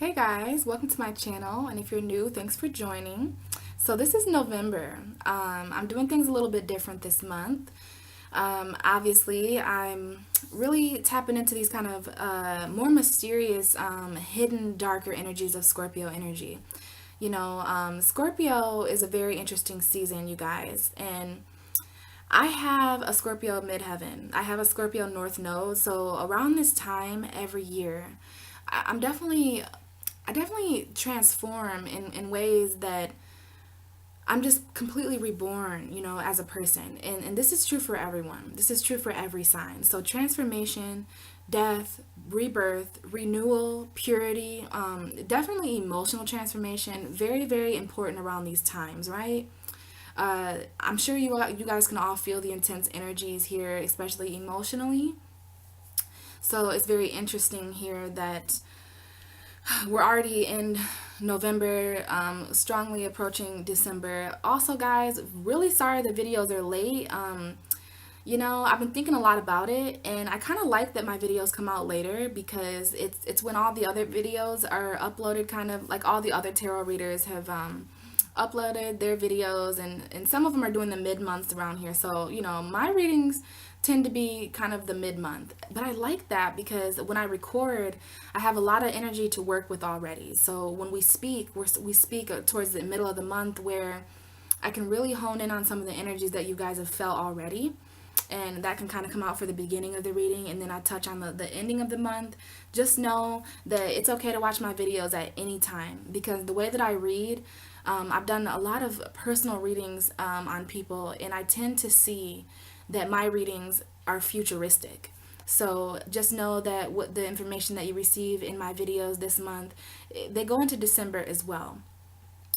Hey guys, welcome to my channel, and if you're new, thanks for joining. So this is November. I'm doing things a little bit different this month. Obviously, I'm really tapping into these kind of more mysterious, hidden, darker energies of Scorpio energy. Scorpio is a very interesting season, you guys, and I have a Scorpio midheaven. I have a Scorpio north node. So around this time every year, I'm definitely transform in ways that I'm just completely reborn, as a person. And this is true for everyone. This is true for every sign. So transformation, death, rebirth, renewal, purity, definitely emotional transformation, very, very important around these times, right? I'm sure you guys can all feel the intense energies here, especially emotionally. So it's very interesting here that we're already in November, strongly approaching December. Also, guys, really sorry the videos are late. I've been thinking a lot about it, and I kind of like that my videos come out later because it's when all the other videos are uploaded, kind of like all the other tarot readers have uploaded their videos, and some of them are doing the mid-months around here. So, my readings tend to be kind of the mid-month. But I like that because when I record, I have a lot of energy to work with already. So when we speak, we speak towards the middle of the month where I can really hone in on some of the energies that you guys have felt already. And that can kind of come out for the beginning of the reading, and then I touch on the ending of the month. Just know that it's okay to watch my videos at any time because the way that I read, I've done a lot of personal readings on people, and I tend to see that my readings are futuristic. So just know that what the information that you receive in my videos this month, they go into December as well.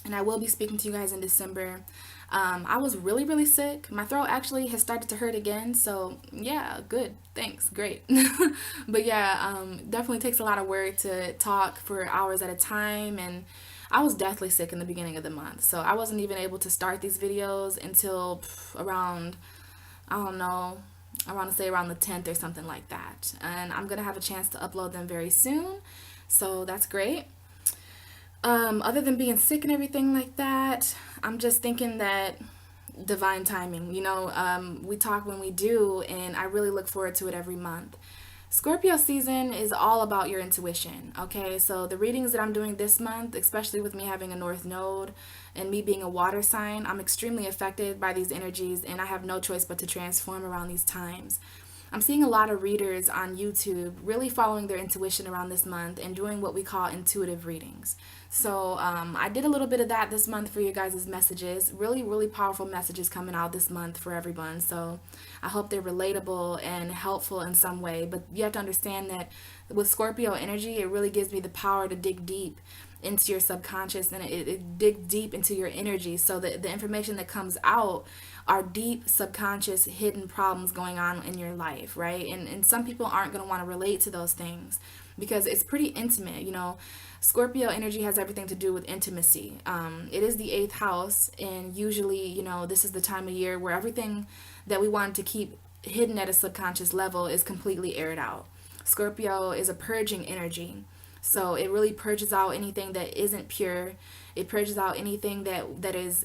And I will be speaking to you guys in December. I was really, really sick. My throat actually has started to hurt again. So, yeah, good. Thanks. Great. But yeah, definitely takes a lot of work to talk for hours at a time. And I was deathly sick in the beginning of the month. So, I wasn't even able to start these videos until around, I don't know, I want to say around the 10th or something like that. And I'm going to have a chance to upload them very soon. So, that's great. Other than being sick and everything like that, I'm just thinking that divine timing, we talk when we do, and I really look forward to it every month. Scorpio season is all about your intuition, okay? So the readings that I'm doing this month, especially with me having a North Node and me being a water sign, I'm extremely affected by these energies, and I have no choice but to transform around these times. I'm seeing a lot of readers on YouTube really following their intuition around this month and doing what we call intuitive readings. So I did a little bit of that this month for you guys' messages. Really, really powerful messages coming out this month for everyone. So I hope they're relatable and helpful in some way. But you have to understand that with Scorpio energy, it really gives me the power to dig deep into your subconscious, and it dig deep into your energy, so that the information that comes out are deep subconscious hidden problems going on in your life, right? And some people aren't going to want to relate to those things because it's pretty intimate. Scorpio energy has everything to do with intimacy. It is the eighth house, and usually, this is the time of year where everything that we want to keep hidden at a subconscious level is completely aired out. Scorpio is a purging energy. So it really purges out anything that isn't pure. It purges out anything that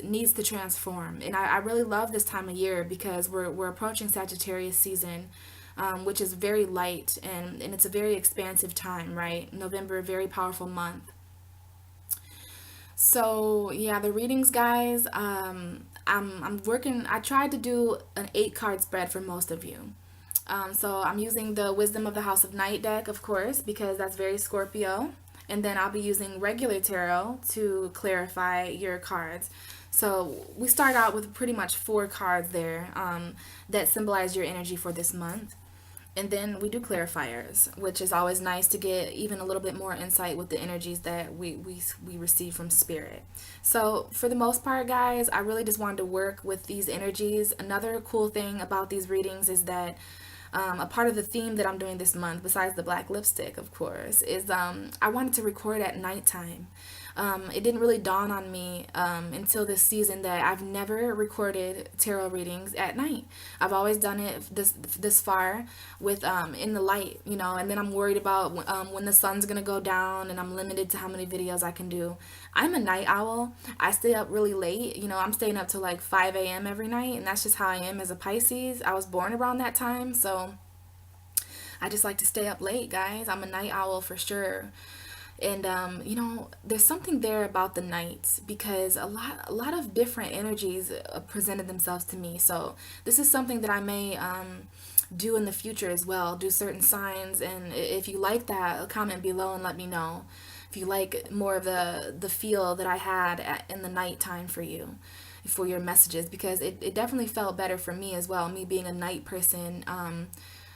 needs to transform. And I really love this time of year because we're approaching Sagittarius season, which is very light, and it's a very expansive time, right? November, a very powerful month. So yeah, the readings, guys. I'm working. I tried to do an 8-card spread for most of you. So I'm using the Wisdom of the House of Night deck, of course, because that's very Scorpio. And then I'll be using regular tarot to clarify your cards. So we start out with pretty much 4 cards there that symbolize your energy for this month. And then we do clarifiers, which is always nice to get even a little bit more insight with the energies that we receive from spirit. So for the most part, guys, I really just wanted to work with these energies. Another cool thing about these readings is that a part of the theme that I'm doing this month, besides the black lipstick, of course, is I wanted to record at nighttime. It didn't really dawn on me until this season that I've never recorded tarot readings at night. I've always done it this far with in the light, you know, and then I'm worried about when the sun's gonna go down, and I'm limited to how many videos I can do. I'm a night owl. I stay up really late. You know, I'm staying up till like 5 a.m. every night, and that's just how I am as a Pisces. I was born around that time, so I just like to stay up late, guys. I'm a night owl for sure. And you know, there's something there about the nights because a lot of different energies presented themselves to me. So this is something that I may do in the future as well. Do certain signs, and if you like that, comment below and let me know. If you like more of the feel that I had in the nighttime for you, for your messages, because it definitely felt better for me as well. Me being a night person,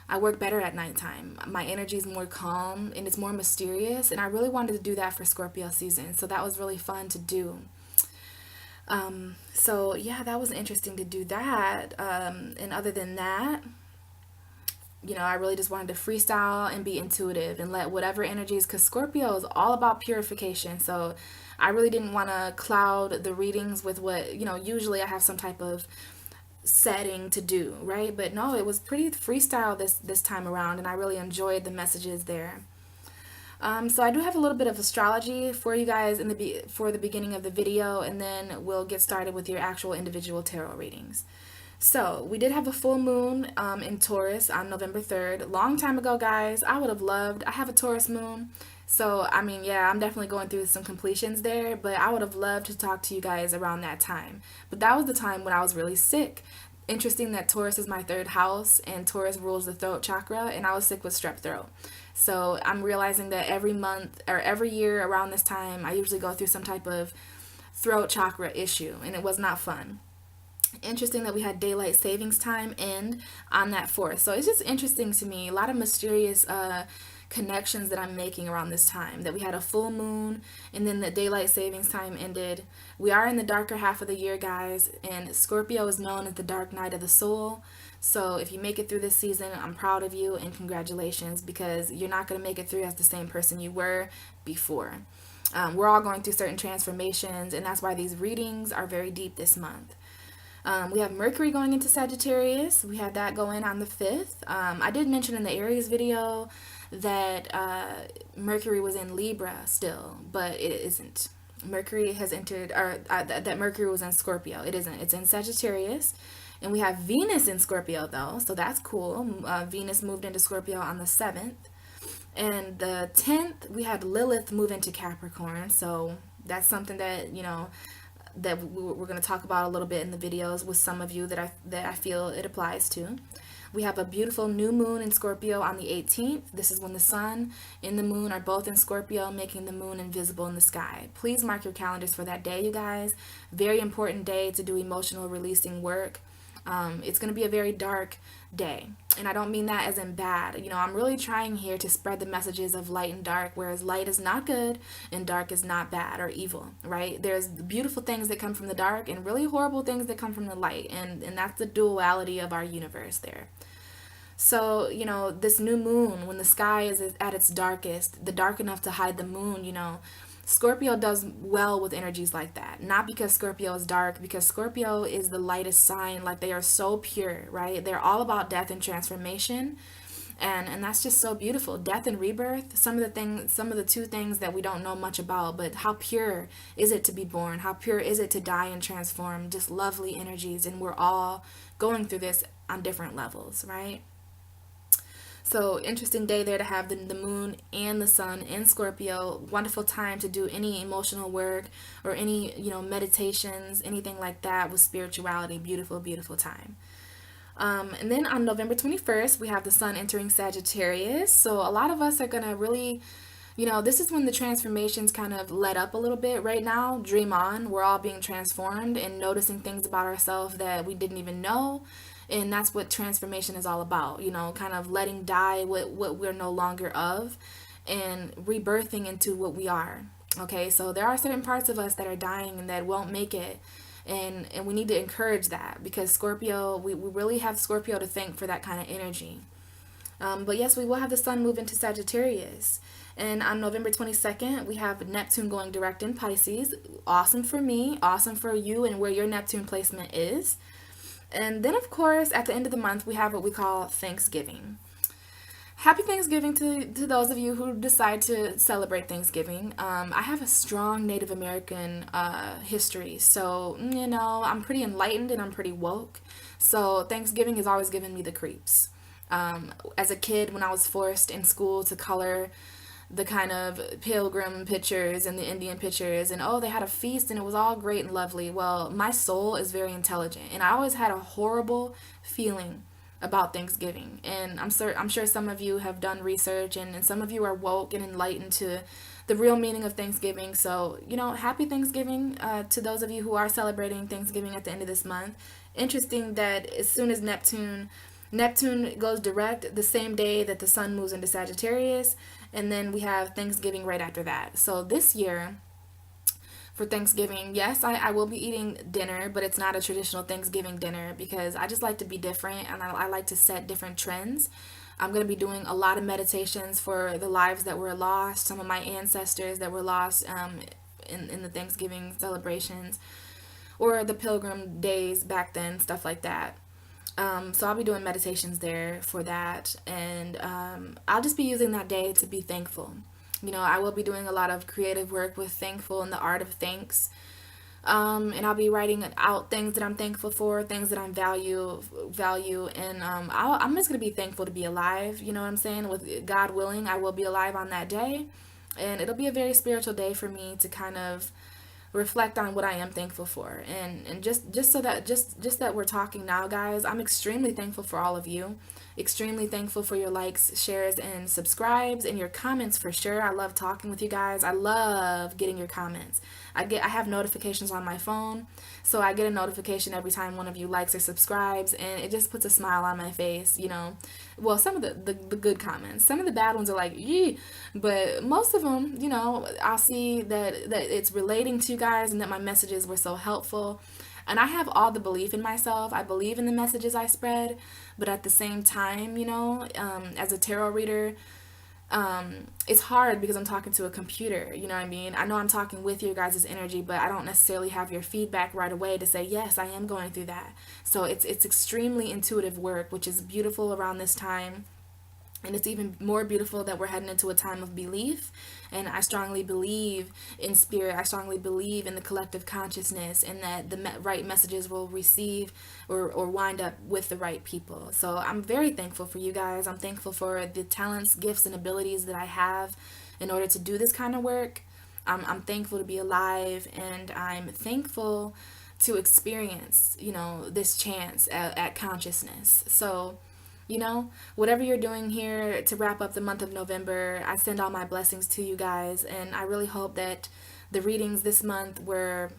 I work better at nighttime. My energy is more calm and it's more mysterious, and I really wanted to do that for Scorpio season, so that was really fun to do. So yeah, that was interesting to do that. And other than that, you know, I really just wanted to freestyle and be intuitive and let whatever energies, because Scorpio is all about purification. So I really didn't want to cloud the readings with what, you know, usually I have some type of setting to do, right? But no, it was pretty freestyle this time around, and I really enjoyed the messages there. So I do have a little bit of astrology for you guys for the beginning of the video, and then we'll get started with your actual individual tarot readings. So we did have a full moon in Taurus on November 3rd. Long time ago, guys. I would have loved. I have a Taurus moon. So, I mean, yeah, I'm definitely going through some completions there, but I would have loved to talk to you guys around that time. But that was the time when I was really sick. Interesting that Taurus is my third house, and Taurus rules the throat chakra, and I was sick with strep throat. So I'm realizing that every month or every year around this time, I usually go through some type of throat chakra issue, and it was not fun. Interesting that we had daylight savings time end on that 4th. So it's just interesting to me. A lot of mysterious connections that I'm making around this time. That we had a full moon, and then the daylight savings time ended. We are in the darker half of the year, guys, and Scorpio is known as the dark night of the soul. So if you make it through this season, I'm proud of you and congratulations, because you're not going to make it through as the same person you were before. We're all going through certain transformations, and that's why these readings are very deep this month. We have Mercury going into Sagittarius. We had that going on the 5th. I did mention in the Aries video that Mercury was in Libra still, but it isn't. Mercury has entered, or that Mercury was in Scorpio. It isn't. It's in Sagittarius. And we have Venus in Scorpio, though, so that's cool. Venus moved into Scorpio on the 7th. And the 10th, we had Lilith move into Capricorn, so that's something that, you know, that we're going to talk about a little bit in the videos with some of you that I feel it applies to. We have a beautiful new moon in Scorpio on the 18th. This is when the sun and the moon are both in Scorpio, making the moon invisible in the sky. Please mark your calendars for that day, you guys. Very important day to do emotional releasing work. It's going to be a very dark day. And I don't mean that as in bad. You know, I'm really trying here to spread the messages of light and dark, whereas light is not good and dark is not bad or evil, right? There's beautiful things that come from the dark and really horrible things that come from the light. And that's the duality of our universe there. So, you know, this new moon, when the sky is at its darkest, the dark enough to hide the moon, you know, Scorpio does well with energies like that. Not because Scorpio is dark, because Scorpio is the lightest sign. Like, they are so pure, right? They're all about death and transformation. And that's just so beautiful. Death and rebirth, some of the two things that we don't know much about, but how pure is it to be born? How pure is it to die and transform? Just lovely energies, and we're all going through this on different levels, right? So interesting day there to have the moon and the sun in Scorpio. Wonderful time to do any emotional work or any, you know, meditations, anything like that with spirituality. Beautiful, beautiful time. And then on November 21st, we have the sun entering Sagittarius. So a lot of us are going to really, you know, this is when the transformations kind of let up a little bit right now. Dream on. We're all being transformed and noticing things about ourselves that we didn't even know. And that's what transformation is all about, you know, kind of letting die what we're no longer of and rebirthing into what we are. Okay, so there are certain parts of us that are dying and that won't make it. And we need to encourage that, because Scorpio, we really have Scorpio to thank for that kind of energy. But yes, we will have the sun move into Sagittarius. And on November 22nd, we have Neptune going direct in Pisces. Awesome for me, awesome for you, and where your Neptune placement is. And then, of course, at the end of the month, we have what we call Thanksgiving. Happy Thanksgiving to those of you who decide to celebrate Thanksgiving. I have a strong Native American history, so, I'm pretty enlightened and I'm pretty woke. So, Thanksgiving has always given me the creeps. As a kid, when I was forced in school to color the kind of pilgrim pictures and the Indian pictures, and oh, they had a feast and it was all great and lovely. Well, my soul is very intelligent, and I always had a horrible feeling about Thanksgiving. And I'm sure some of you have done research, and some of you are woke and enlightened to the real meaning of Thanksgiving. So, happy Thanksgiving to those of you who are celebrating Thanksgiving at the end of this month. Interesting that as soon as Neptune goes direct the same day that the sun moves into Sagittarius, and then we have Thanksgiving right after that. So this year, for Thanksgiving, yes, I will be eating dinner, but it's not a traditional Thanksgiving dinner because I just like to be different, and I like to set different trends. I'm going to be doing a lot of meditations for the lives that were lost, some of my ancestors that were lost in the Thanksgiving celebrations, or the pilgrim days back then, stuff like that. So I'll be doing meditations there for that, and I'll just be using that day to be thankful. I will be doing a lot of creative work with Thankful and the Art of Thanks, and I'll be writing out things that I'm thankful for, things that I value, and I'm just gonna be thankful to be alive. You know what I'm saying? With God willing, I will be alive on that day, and it'll be a very spiritual day for me to kind of reflect on what I am thankful for. And just so that just that we're talking now, guys, I'm extremely thankful for all of you. Extremely thankful for your likes, shares, and subscribes, and your comments for sure. I love talking with you guys. I love getting your comments. I have notifications on my phone, so I get a notification every time one of you likes or subscribes, and it just puts a smile on my face. Well, some of the good comments. Some of the bad ones are like, yee, but most of them, I'll see that it's relating to you guys and that my messages were so helpful. And I have all the belief in myself. I believe in the messages I spread, but at the same time, as a tarot reader, it's hard because I'm talking to a computer, you know what I mean? I know I'm talking with your guys' energy, but I don't necessarily have your feedback right away to say, yes, I am going through that. So it's extremely intuitive work, which is beautiful around this time. And it's even more beautiful that we're heading into a time of belief. And I strongly believe in spirit. I strongly believe in the collective consciousness, and that the right messages will receive or wind up with the right people. So I'm very thankful for you guys. I'm thankful for the talents, gifts, and abilities that I have in order to do this kind of work. I'm thankful to be alive, and I'm thankful to experience, this chance at consciousness. So, whatever you're doing here to wrap up the month of November, I send all my blessings to you guys, and I really hope that the readings this month were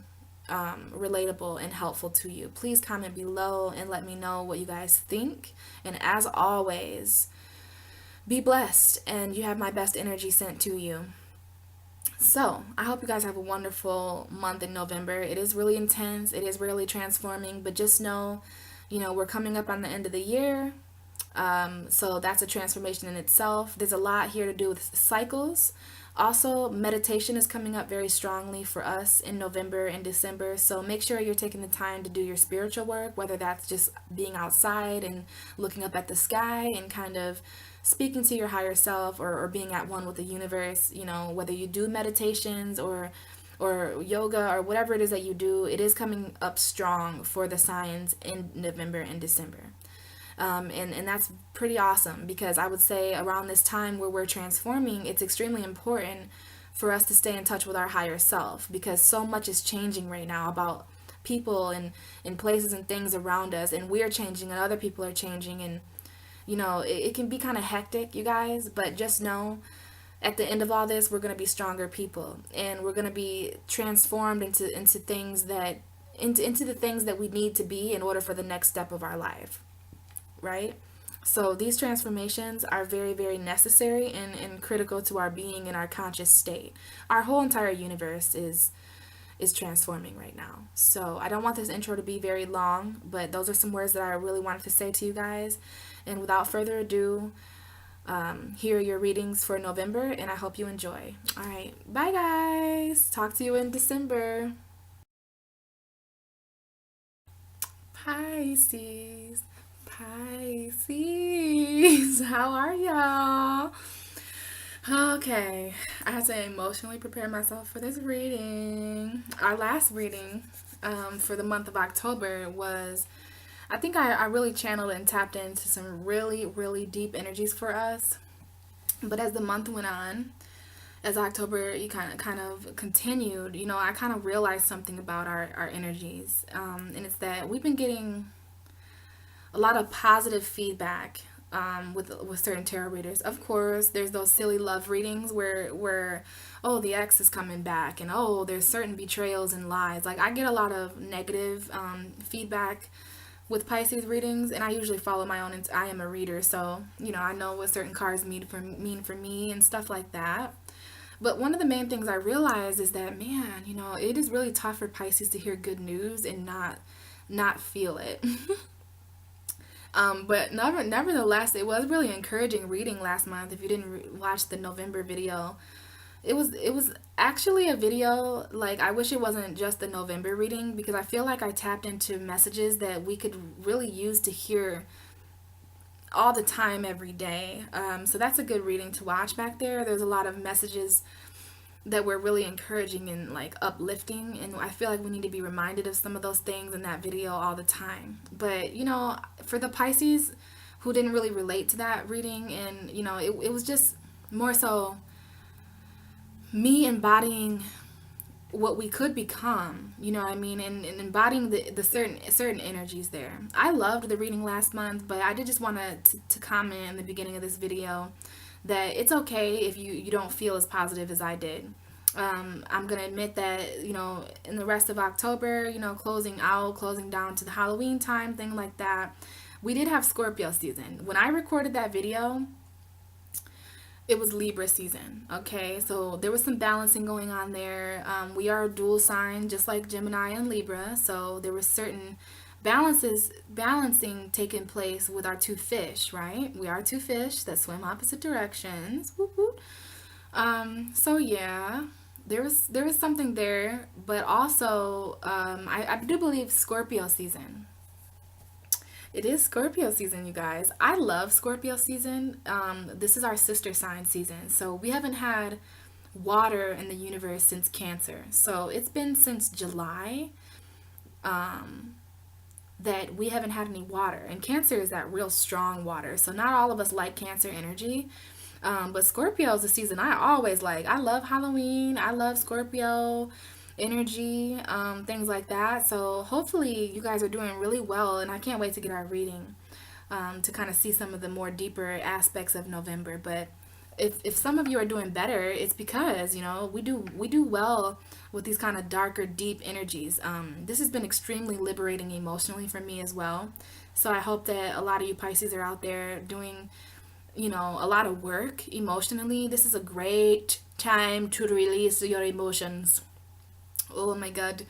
relatable and helpful to you. Please comment below and let me know what you guys think. And as always, be blessed, and you have my best energy sent to you. So, I hope you guys have a wonderful month in November. It is really intense, it is really transforming, but just know, we're coming up on the end of the year. So that's a transformation in itself. There's a lot here to do with cycles. Also, meditation is coming up very strongly for us in November and December. So make sure you're taking the time to do your spiritual work, whether that's just being outside and looking up at the sky and kind of speaking to your higher self, or being at one with the universe. Whether you do meditations or yoga or whatever it is that you do, it is coming up strong for the signs in November and December. And that's pretty awesome, because I would say around this time where we're transforming, it's extremely important for us to stay in touch with our higher self, because so much is changing right now about people and places and things around us, and we're changing and other people are changing, and it can be kind of hectic, you guys, but just know at the end of all this, we're going to be stronger people, and we're going to be transformed into things that into the things that we need to be in order for the next step of our life. Right? So these transformations are very, very necessary and critical to our being and our conscious state. Our whole entire universe is transforming right now. So I don't want this intro to be very long, but those are some words that I really wanted to say to you guys. And without further ado, hear your readings for November, and I hope you enjoy. All right, bye guys. Talk to you in December. Pisces. Pisces. How are y'all? Okay, I had to emotionally prepare myself for this reading. Our last reading for the month of October was, I think I really channeled and tapped into some really, really deep energies for us. But as the month went on, as October you kind of continued, I kind of realized something about our energies, and it's that we've been getting a lot of positive feedback with certain tarot readers. Of course, there's those silly love readings where oh, the ex is coming back, and oh, there's certain betrayals and lies. Like, I get a lot of negative feedback with Pisces readings, and I usually follow my own. I am a reader, so I know what certain cards mean for me and stuff like that. But one of the main things I realize is that, man, it is really tough for Pisces to hear good news and not feel it. But nevertheless, it was really encouraging reading last month. If you didn't watch the November video, it was actually a video, like, I wish it wasn't just the November reading, because I feel like I tapped into messages that we could really use to hear all the time, every day. So that's a good reading to watch back there. There's a lot of messages that were really encouraging and like uplifting, and I feel like we need to be reminded of some of those things in that video all the time. But for the Pisces who didn't really relate to that reading, and it was just more so me embodying what we could become, you know what I mean, and embodying the certain energies there. I loved the reading last month, but I did just want to comment in the beginning of this video that it's okay if you don't feel as positive as I did. I'm gonna admit that in the rest of October, closing down to the Halloween time, thing like that, we did have Scorpio season. When I recorded that video, it was Libra season. Okay, so there was some balancing going on there. We are a dual sign, just like Gemini and Libra, so there was certain balancing taking place with our two fish, right? We are two fish that swim opposite directions. Whoop, whoop. So yeah, there was something there, but also I do believe Scorpio season. It is Scorpio season, you guys. I love Scorpio season. This is our sister sign season. So we haven't had water in the universe since Cancer. So it's been since July that we haven't had any water. And Cancer is that real strong water. So not all of us like Cancer energy. But Scorpio is a season I always like. I love Halloween. I love Scorpio energy, things like that. So hopefully you guys are doing really well, and I can't wait to get our reading to kind of see some of the more deeper aspects of November. But if some of you are doing better, it's because we do well with these kind of darker, deep energies. This has been extremely liberating emotionally for me as well. So I hope that a lot of you Pisces are out there doing a lot of work emotionally. This is a great time to release your emotions. Oh my God.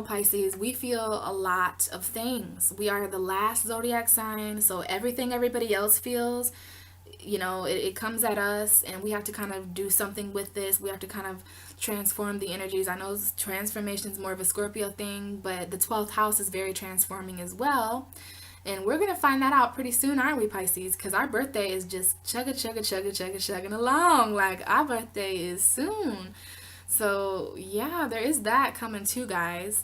Pisces, we feel a lot of things. We are the last zodiac sign, so everything everybody else feels, it comes at us, and we have to kind of do something with this. We have to kind of transform the energies. I know transformation is more of a Scorpio thing, but the 12th house is very transforming as well. And we're going to find that out pretty soon, aren't we, Pisces? Because our birthday is just chugging along. Like, our birthday is soon. So, yeah, there is that coming too, guys.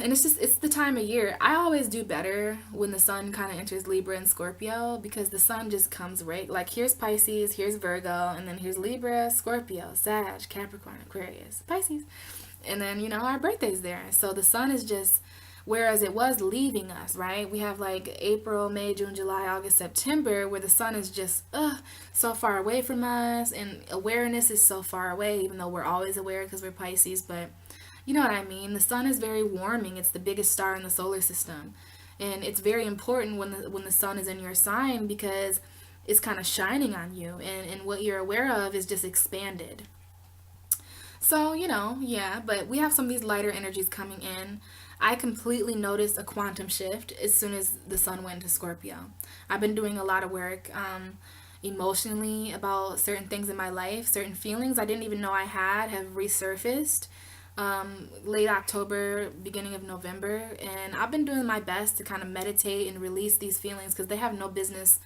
And it's the time of year. I always do better when the sun kind of enters Libra and Scorpio, because the sun just comes right. Like, here's Pisces, here's Virgo, and then here's Libra, Scorpio, Sag, Capricorn, Aquarius, Pisces. And then, our birthday's there. So the sun is just, whereas it was leaving us, right? We have like April, May, June, July, August, September, where the sun is just so far away from us, and awareness is so far away, even though we're always aware because we're Pisces. But you know what I mean? The sun is very warming. It's the biggest star in the solar system. And it's very important when the sun is in your sign, because it's kind of shining on you, and what you're aware of is just expanded. So, yeah, but we have some of these lighter energies coming in. I completely noticed a quantum shift as soon as the sun went into Scorpio. I've been doing a lot of work emotionally about certain things in my life, certain feelings I didn't even know I had have resurfaced late October, beginning of November. And I've been doing my best to kind of meditate and release these feelings because they have no business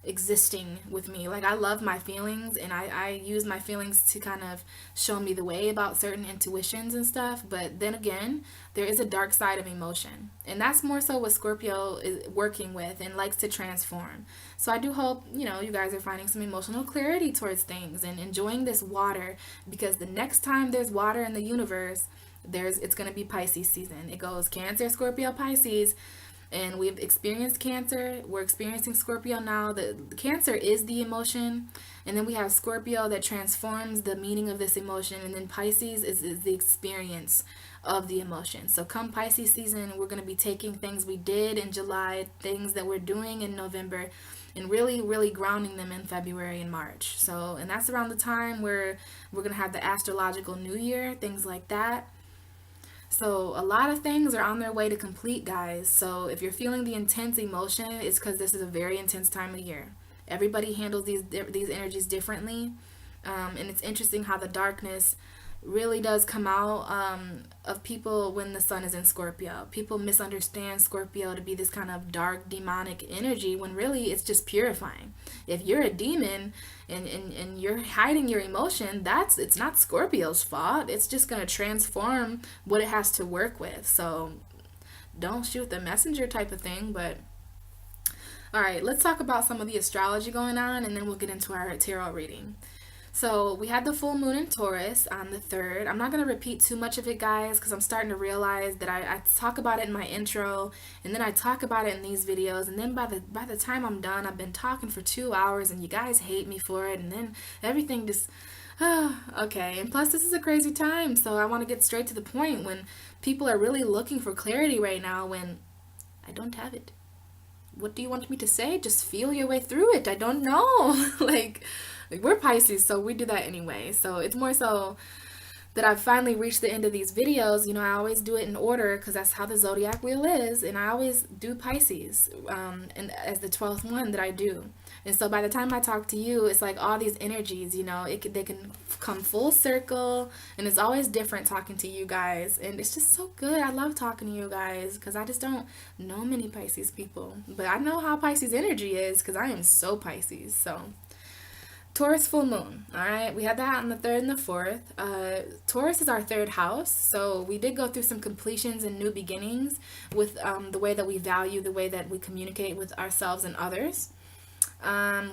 existing with me. Like, I love my feelings, and I use my feelings to kind of show me the way about certain intuitions and stuff. But then again, there is a dark side of emotion, and that's more so what Scorpio is working with and likes to transform. So I do hope, you guys are finding some emotional clarity towards things and enjoying this water, because the next time there's water in the universe, it's going to be Pisces season. It goes Cancer, Scorpio, Pisces, and we've experienced Cancer. We're experiencing Scorpio now. The Cancer is the emotion, and then we have Scorpio that transforms the meaning of this emotion, and then Pisces is the experience of the emotion. So come Pisces season, we're going to be taking things we did in July, things that we're doing in November, and really, really grounding them in February and March. So, and that's around the time where we're going to have the astrological new year, things like that. So a lot of things are on their way to complete, guys. So if you're feeling the intense emotion, it's because this is a very intense time of year. Everybody handles these energies differently, and it's interesting how the darkness really does come out of people when the sun is in Scorpio. People misunderstand Scorpio to be this kind of dark demonic energy when really it's just purifying. If you're a demon and you're hiding your emotion, it's not Scorpio's fault. It's just going to transform what it has to work with. So don't shoot the messenger type of thing. But all right, let's talk about some of the astrology going on, and then we'll get into our tarot reading. So we had the full moon in Taurus on the 3rd. I'm not going to repeat too much of it, guys, because I'm starting to realize that I talk about it in my intro, and then I talk about it in these videos, and then by the time I'm done, I've been talking for 2 hours, and you guys hate me for it, and then everything just, okay. And plus, this is a crazy time, so I want to get straight to the point when people are really looking for clarity right now when I don't have it. What do you want me to say? Just feel your way through it. I don't know. like we're Pisces, so we do that anyway. So it's more so that I've finally reached the end of these videos. I always do it in order because that's how the zodiac wheel is, and I always do Pisces and as the 12th one that I do. And so by the time I talk to you, it's like all these energies, they can come full circle, and it's always different talking to you guys, and it's just so good. I love talking to you guys because I just don't know many Pisces people, but I know how Pisces energy is because I am so Pisces. So Taurus full moon. All right, we had that on the 3rd and the 4th. Taurus is our 3rd house, so we did go through some completions and new beginnings with the way that we value, the way that we communicate with ourselves and others.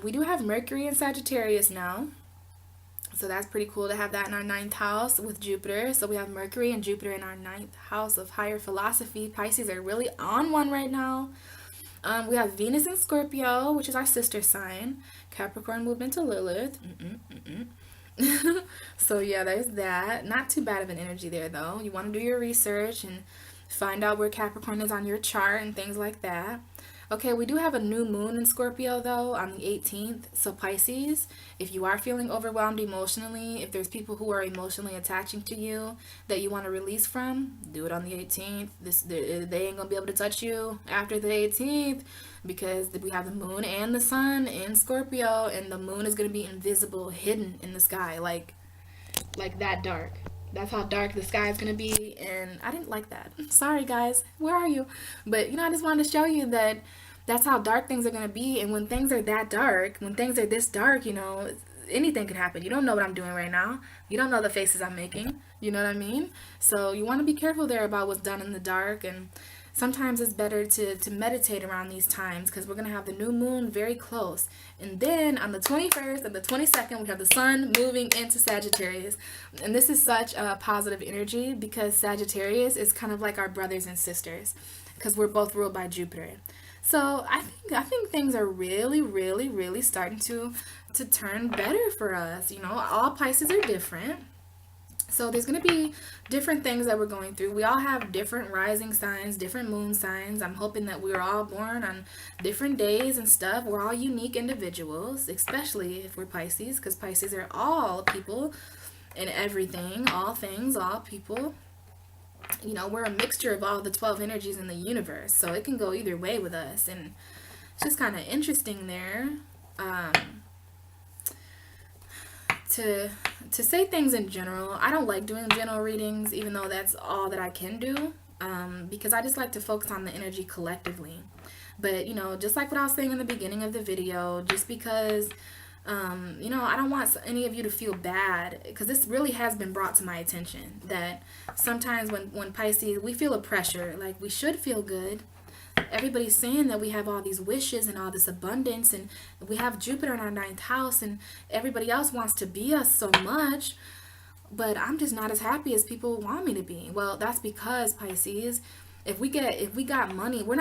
We do have Mercury in Sagittarius now, so that's pretty cool to have that in our 9th house with Jupiter. So we have Mercury and Jupiter in our 9th house of higher philosophy. Pisces are really on one right now. We have Venus in Scorpio, which is our sister sign. Capricorn moved into Lilith. So yeah, there's that. Not too bad of an energy there, though. You want to do your research and find out where Capricorn is on your chart and things like that. Okay, we do have a new moon in Scorpio, though, on the 18th. So Pisces, if you are feeling overwhelmed emotionally, if there's people who are emotionally attaching to you that you want to release from, do it on the 18th. They ain't going to be able to touch you after the 18th because we have the moon and the sun in Scorpio, and the moon is going to be invisible, hidden in the sky, like that dark. That's how dark the sky is going to be, and I didn't like that. Sorry, guys. Where are you? But, I just wanted to show you that that's how dark things are going to be, and when things are that dark, when things are this dark, anything could happen. You don't know what I'm doing right now. You don't know the faces I'm making. You know what I mean? So you want to be careful there about what's done in the dark, and sometimes it's better to meditate around these times because we're going to have the new moon very close. And then on the 21st and the 22nd, we have the sun moving into Sagittarius. And this is such a positive energy because Sagittarius is kind of like our brothers and sisters because we're both ruled by Jupiter. So I think things are really, really, really starting to turn better for us. All Pisces are different. So there's going to be different things that we're going through. We all have different rising signs, different moon signs. I'm hoping that we're all born on different days and stuff. We're all unique individuals, especially if we're Pisces, because Pisces are all people and everything, all things, all people. You know, we're a mixture of all the 12 energies in the universe, so it can go either way with us, and it's just kind of interesting there. Um, to say things in general, I don't like doing general readings, even though that's all that I can do, because I just like to focus on the energy collectively. But, you know, just like what I was saying in the beginning of the video, just because, you know, I don't want any of you to feel bad, because this really has been brought to my attention that sometimes when Pisces, we feel a pressure, like we should feel good. Everybody's saying that we have all these wishes and all this abundance, and we have Jupiter in our ninth house, and everybody else wants to be us so much, but I'm just not as happy as people want me to be. Well, that's because, Pisces, if we got money, we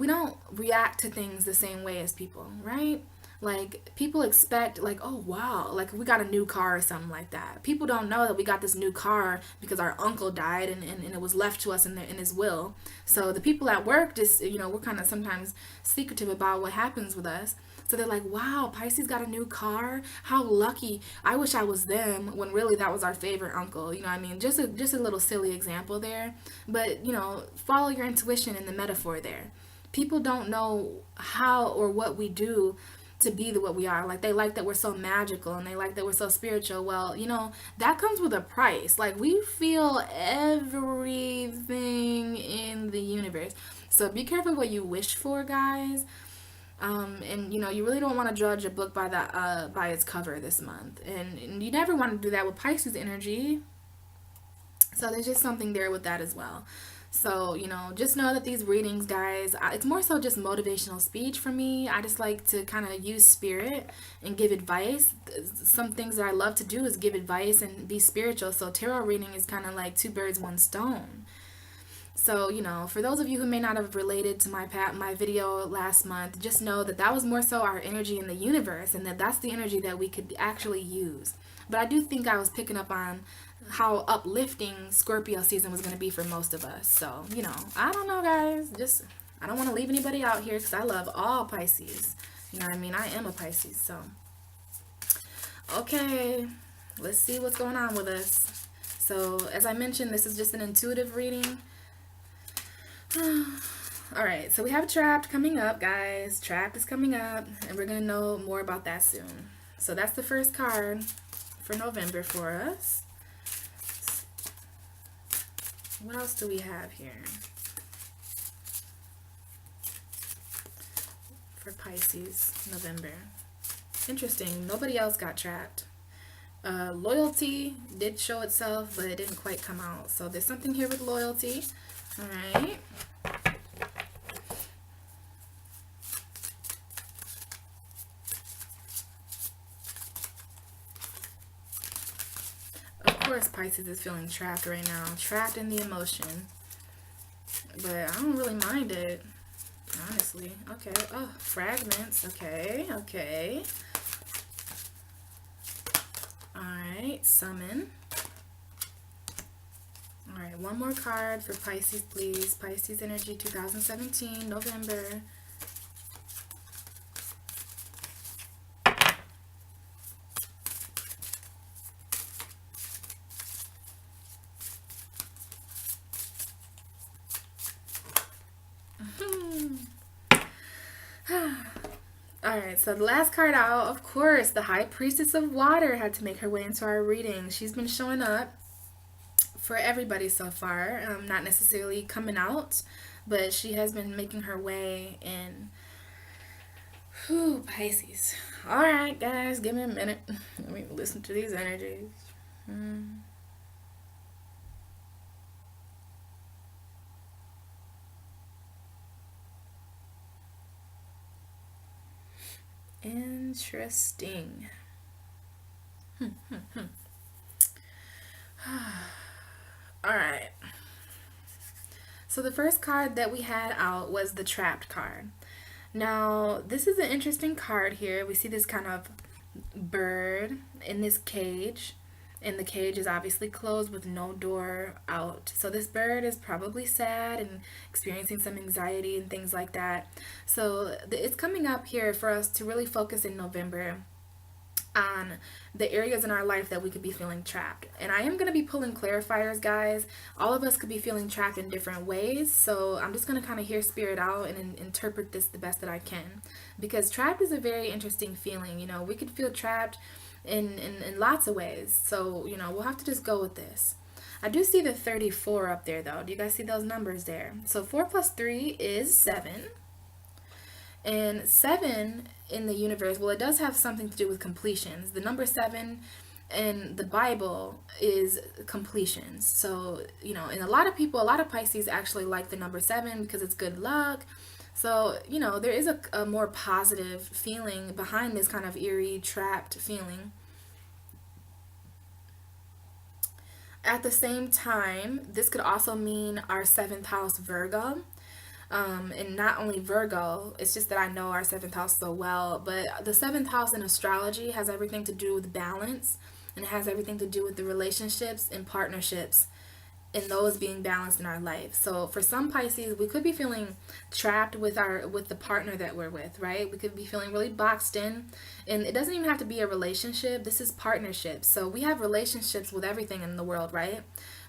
don't react to things the same way as people, right? Like, people expect, like, oh wow, like we got a new car or something like that. People don't know that we got this new car because our uncle died, and it was left to us in his will. So the people at work just, you know, we're kind of sometimes secretive about what happens with us. So they're like, wow, Pisces got a new car. How lucky. I wish I was them, when really that was our favorite uncle. You know what I mean? Just a little silly example there. But, you know, follow your intuition in the metaphor there. People don't know how or what we do to be what we are. Like, they like that we're so magical, and they like that we're so spiritual. Well, you know, that comes with a price. Like, we feel everything in the universe. So be careful what you wish for, guys. And you know, you really don't want to judge a book by by its cover this month, and you never want to do that with Pisces energy. So there's just something there with that as well. So, you know, just know that these readings, guys, it's more so just motivational speech for me. I just like to kind of use spirit and give advice. Some things that I love to do is give advice and be spiritual. So tarot reading is kind of like two birds, one stone. So, you know, for those of you who may not have related to my video last month, just know that that was more so our energy in the universe, and that that's the energy that we could actually use. But I do think I was picking up on how uplifting Scorpio season was going to be for most of us. So, you know, I don't know, guys. Just, I don't want to leave anybody out here, because I love all Pisces. You know what I mean? I am a Pisces, so. Okay, let's see what's going on with us. So, as I mentioned, this is just an intuitive reading. Alright, so we have Trapped coming up, guys. Trapped is coming up, and we're going to know more about that soon. So that's the first card for November for us. What else do we have here for Pisces November? Interesting. Nobody else got trapped. Loyalty did show itself, but it didn't quite come out. So there's something here with loyalty. All right. Of course, Pisces is feeling trapped right now. Trapped in the emotion. But I don't really mind it, honestly. Okay. Oh, fragments. Okay. Okay. Alright, summon. Alright, one more card for Pisces, please. Pisces Energy 2017, November. Alright, so the last card out, of course, the High Priestess of Water had to make her way into our reading. She's been showing up for everybody so far. Not necessarily coming out, but she has been making her way in. Whew, Pisces. Alright, guys, give me a minute. Let me listen to these energies. Interesting. Alright. So the first card that we had out was the Trapped card. Now, this is an interesting card here. We see this kind of bird in this cage, and the cage is obviously closed with no door out. So this bird is probably sad and experiencing some anxiety and things like that. So it's coming up here for us to really focus in November on the areas in our life that we could be feeling trapped. And I am going to be pulling clarifiers, guys. All of us could be feeling trapped in different ways. So I'm just going to kind of hear spirit out and interpret this the best that I can. Because trapped is a very interesting feeling. You know, we could feel trapped in lots of ways. So, you know, we'll have to just go with this. I do see the 34 up there, though. Do you guys see those numbers there? So 4 plus 3 is 7. And 7 in the universe, well, it does have something to do with completions. The number 7 in the Bible is completions. So, you know, and a lot of people, a lot of Pisces actually like the number 7 because it's good luck. So, you know, there is a more positive feeling behind this kind of eerie, trapped feeling. At the same time, this could also mean our seventh house Virgo. And not only Virgo, it's just that I know our seventh house so well, but the seventh house in astrology has everything to do with balance, and it has everything to do with the relationships and partnerships and those being balanced in our life. So for some Pisces, we could be feeling trapped with the partner that we're with, right? We could be feeling really boxed in, and it doesn't even have to be a relationship. This is partnerships. So we have relationships with everything in the world, right?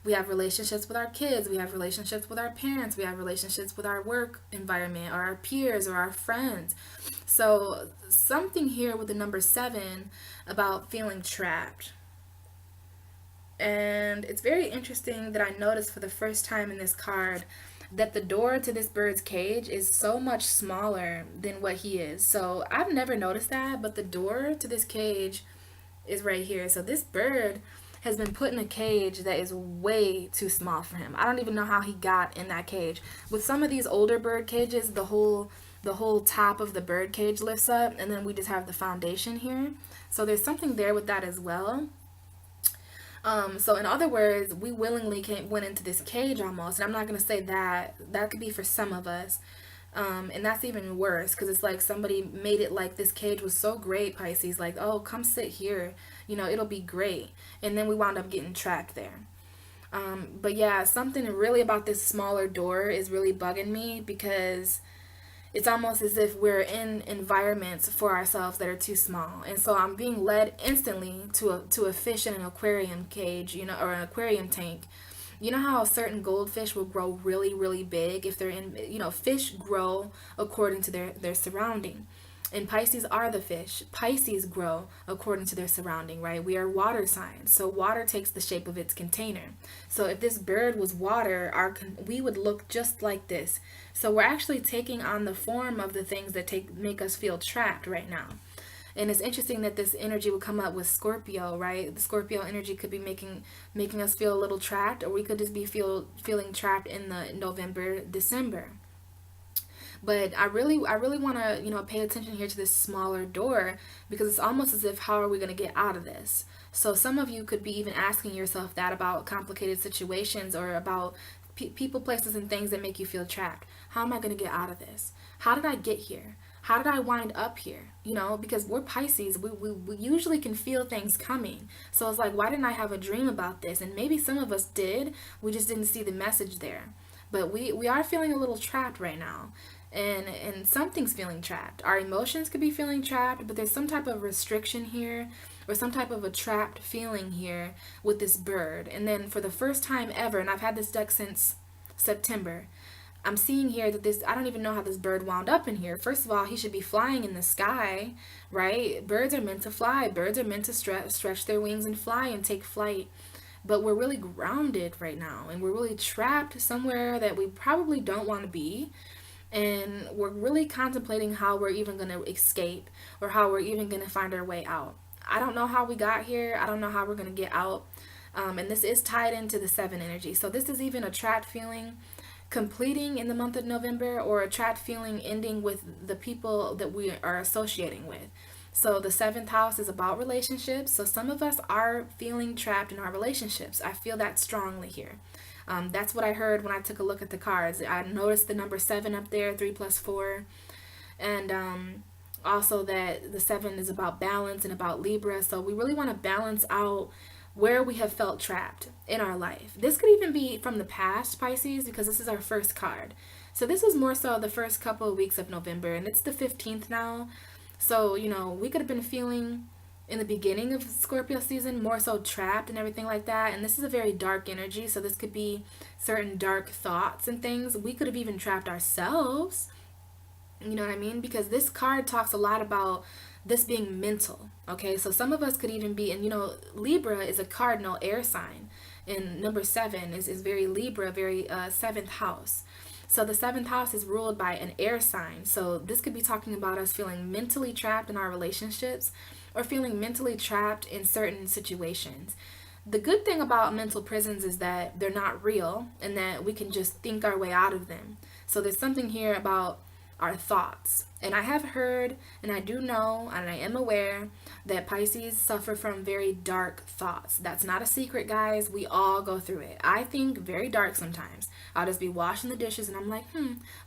We have relationships with our kids, we have relationships with our parents, we have relationships with our work environment or our peers or our friends. So something here with the number 7 about feeling trapped. And it's very interesting that I noticed for the first time in this card that the door to this bird's cage is so much smaller than what he is. So I've never noticed that, but the door to this cage is right here. So this bird has been put in a cage that is way too small for him. I don't even know how he got in that cage. With some of these older bird cages, the whole top of the bird cage lifts up, and then we just have the foundation here. So there's something there with that as well. So in other words, we willingly went into this cage almost, and I'm not gonna say that that could be for some of us, and that's even worse because it's like somebody made it like this cage was so great, Pisces, like, oh, come sit here, you know, it'll be great, and then we wound up getting trapped there. But yeah, something really about this smaller door is really bugging me because it's almost as if we're in environments for ourselves that are too small. And so I'm being led instantly to a fish in an aquarium cage, you know, or an aquarium tank. You know how a certain goldfish will grow really, really big if they're in, you know, fish grow according to their surrounding. And Pisces are the fish. Pisces grow according to their surrounding, right? We are water signs. So water takes the shape of its container. So if this bird was water, we would look just like this. So we're actually taking on the form of the things that make us feel trapped right now. And it's interesting that this energy would come up with Scorpio, right? The Scorpio energy could be making us feel a little trapped, or we could just be feeling trapped in the November, December. But I really want to, you know, pay attention here to this smaller door because it's almost as if, how are we going to get out of this? So some of you could be even asking yourself that about complicated situations or about people, places, and things that make you feel trapped. How am I going to get out of this? How did I get here? How did I wind up here? You know, because we're Pisces, we usually can feel things coming. So it's like, why didn't I have a dream about this? And maybe some of us did. We just didn't see the message there. But we are feeling a little trapped right now. And something's feeling trapped. Our emotions could be feeling trapped, but there's some type of restriction here or some type of a trapped feeling here with this bird. And then for the first time ever, and I've had this deck since September, I'm seeing here that I don't even know how this bird wound up in here. First of all, he should be flying in the sky, right? Birds are meant to fly. Birds are meant to stretch their wings and fly and take flight. But we're really grounded right now, and we're really trapped somewhere that we probably don't want to be. And we're really contemplating how we're even going to escape or how we're even going to find our way out. I don't know how we got here. I don't know how we're going to get out. And this is tied into the 7 energy. So this is even a trapped feeling completing in the month of November, or a trapped feeling ending with the people that we are associating with. So the 7th house is about relationships. So some of us are feeling trapped in our relationships. I feel that strongly here. That's what I heard when I took a look at the cards. I noticed the number 7 up there, 3 plus 4. And also that the 7 is about balance and about Libra. So we really want to balance out where we have felt trapped in our life. This could even be from the past, Pisces, because this is our first card. So this was more so the first couple of weeks of November, and it's the 15th now. So, you know, we could have been feeling in the beginning of Scorpio season, more so trapped and everything like that. And this is a very dark energy, so this could be certain dark thoughts and things. We could have even trapped ourselves. You know what I mean? Because this card talks a lot about this being mental. Okay, so some of us could even be, and Libra is a cardinal air sign, and number 7 is very Libra, very seventh house. So the seventh house is ruled by an air sign. So this could be talking about us feeling mentally trapped in our relationships or feeling mentally trapped in certain situations. The good thing about mental prisons is that they're not real and that we can just think our way out of them. So there's something here about our thoughts. And I have heard, and I do know, and I am aware that Pisces suffer from very dark thoughts. That's not a secret, guys. We all go through it. I think very dark sometimes. I'll just be washing the dishes and I'm like,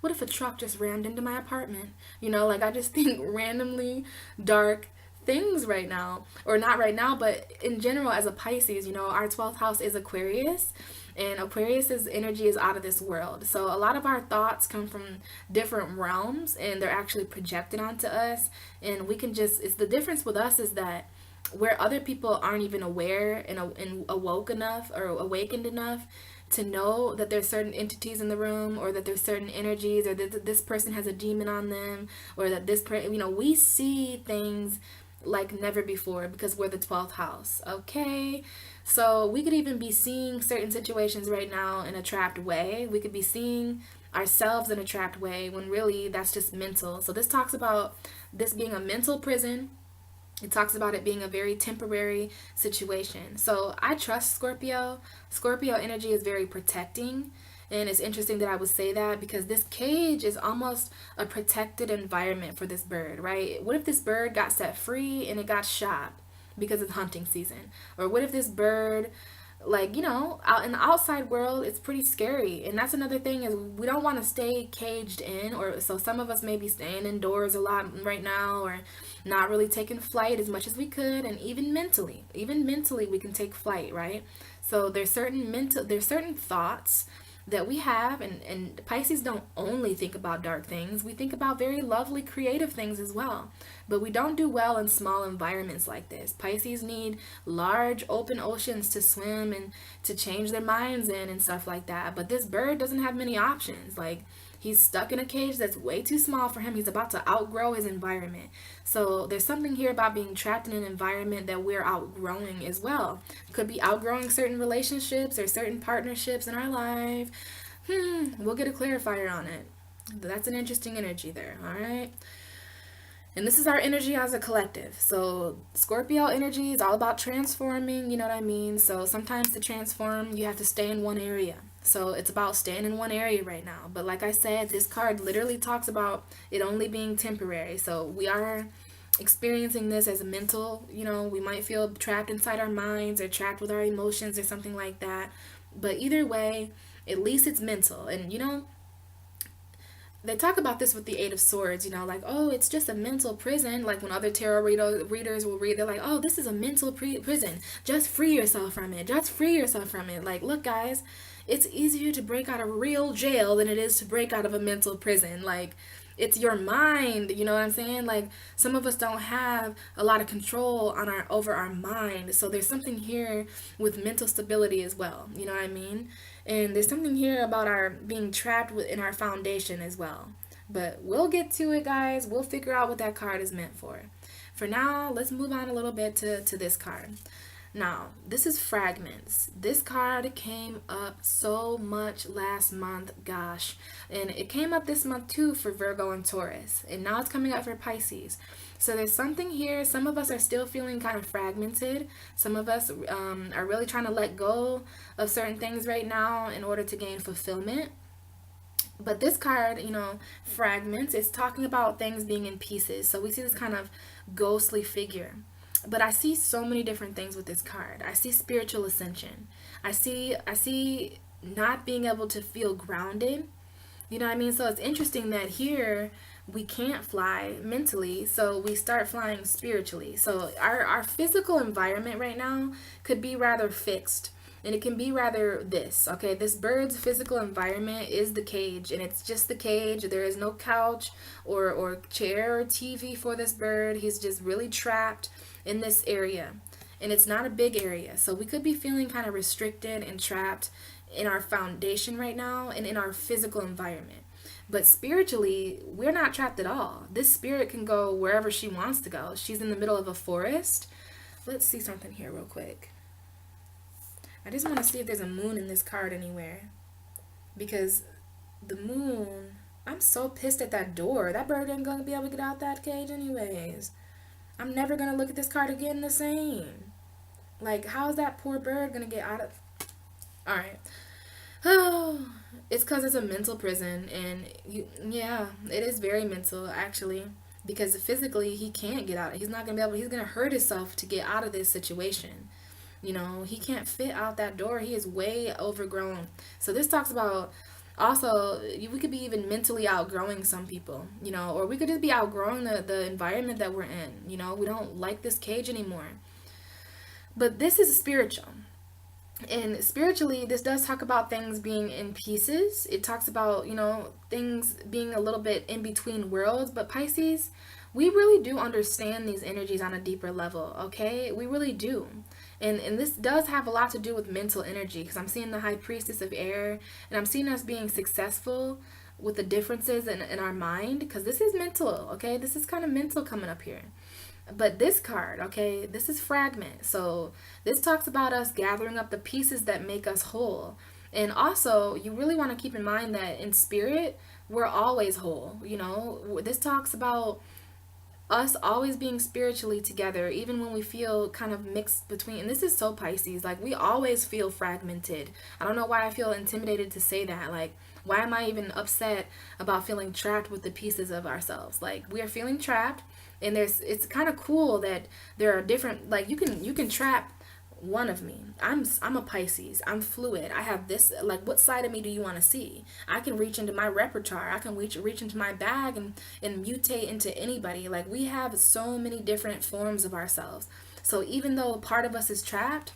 what if a truck just rammed into my apartment? Like I just think randomly dark things right now, or not right now, but in general as a Pisces. Our 12th house is Aquarius, and Aquarius's energy is out of this world. So a lot of our thoughts come from different realms and they're actually projected onto us, and we can just, it's the difference with us is that where other people aren't even aware and awoke enough or awakened enough to know that there's certain entities in the room, or that there's certain energies, or that this person has a demon on them, or that this we see things like never before because we're the 12th house. Okay, so we could even be seeing certain situations right now in a trapped way. We could be seeing ourselves in a trapped way when really that's just mental. So this talks about this being a mental prison. It talks about it being a very temporary situation. So I trust Scorpio. Scorpio energy is very protecting. And it's interesting that I would say that because this cage is almost a protected environment for this bird, right? What if this bird got set free and it got shot because it's hunting season? Or what if this bird, out in the outside world, it's pretty scary. And that's another thing, is we don't want to stay caged in, or so some of us may be staying indoors a lot right now, or not really taking flight as much as we could. And even mentally we can take flight, right? So there's certain thoughts that we have, and Pisces don't only think about dark things. We think about very lovely creative things as well, but we don't do well in small environments like this. Pisces need large open oceans to swim and to change their minds in and stuff like that. But this bird doesn't have many options. He's stuck in a cage that's way too small for him. He's about to outgrow his environment. So there's something here about being trapped in an environment that we're outgrowing as well. Could be outgrowing certain relationships or certain partnerships in our life. We'll get a clarifier on it. That's an interesting energy there, all right? And this is our energy as a collective. So Scorpio energy is all about transforming, you know what I mean? So sometimes to transform, you have to stay in one area. So it's about staying in one area right now. But like I said, this card literally talks about it only being temporary. So we are experiencing this as a mental, we might feel trapped inside our minds or trapped with our emotions or something like that. But either way, at least it's mental. And they talk about this with the Eight of Swords, oh, it's just a mental prison. Like when other tarot readers will read, they're like, oh, this is a mental prison. Just free yourself from it. Just free yourself from it. Like, look, guys, it's easier to break out of real jail than it is to break out of a mental prison. Like, it's your mind, you know what I'm saying? Like, some of us don't have a lot of control over our mind. So there's something here with mental stability as well, you know what I mean? And there's something here about our being trapped within our foundation as well. But we'll get to it, guys. We'll figure out what that card is meant for. For now, let's move on a little bit to this card. Now, this is Fragments. This card came up so much last month, gosh. And it came up this month too for Virgo and Taurus. And now it's coming up for Pisces. So there's something here. Some of us are still feeling kind of fragmented. Some of us are really trying to let go of certain things right now in order to gain fulfillment. But this card, Fragments, is talking about things being in pieces. So we see this kind of ghostly figure. But I see so many different things with this card. I see spiritual ascension. I see not being able to feel grounded. You know what I mean? So it's interesting that here we can't fly mentally, so we start flying spiritually. So our physical environment right now could be rather fixed. And it can be rather this, okay? This bird's physical environment is the cage, and it's just the cage. There is no couch or chair or TV for this bird. He's just really trapped in this area. And it's not a big area. So we could be feeling kind of restricted and trapped in our foundation right now and in our physical environment. But spiritually, we're not trapped at all. This spirit can go wherever she wants to go. She's in the middle of a forest. Let's see something here real quick. I just want to see if there's a moon in this card anywhere. Because the moon, I'm so pissed at that door. That bird ain't going to be able to get out that cage anyways. I'm never going to look at this card again the same. Like, how is that poor bird going to get out of... Alright. Oh, it's because it's a mental prison. And, yeah, it is very mental, actually. Because physically, he can't get out. He's not going to be able... He's going to hurt himself to get out of this situation. You know, he can't fit out that door. He is way overgrown. So this talks about... Also, we could be even mentally outgrowing some people, you know, or we could just be outgrowing the environment that we're in. You know, we don't like this cage anymore. But this is spiritual. And spiritually, this does talk about things being in pieces. It talks about, you know, things being a little bit in between worlds. But Pisces, we really do understand these energies on a deeper level, okay? We really do. And this does have a lot to do with mental energy, because I'm seeing the High Priestess of Air, and I'm seeing us being successful with the differences in our mind, because this is mental, okay? This is kind of mental coming up here. But this card, okay, this is fragment. So this talks about us gathering up the pieces that make us whole. And also, you really want to keep in mind that in spirit, we're always whole, you know? This talks about us always being spiritually together, even when we feel kind of mixed between, and this is so Pisces, like we always feel fragmented. I don't know why I feel intimidated to say that. Like, why am I even upset about feeling trapped with the pieces of ourselves? Like, we are feeling trapped, and it's kind of cool that there are different, like you can trap one of me. I'm a Pisces. I'm fluid. I have this, like, what side of me do you want to see? I can reach into my repertoire. I can reach into my bag and mutate into anybody. Like, we have so many different forms of ourselves. So even though part of us is trapped,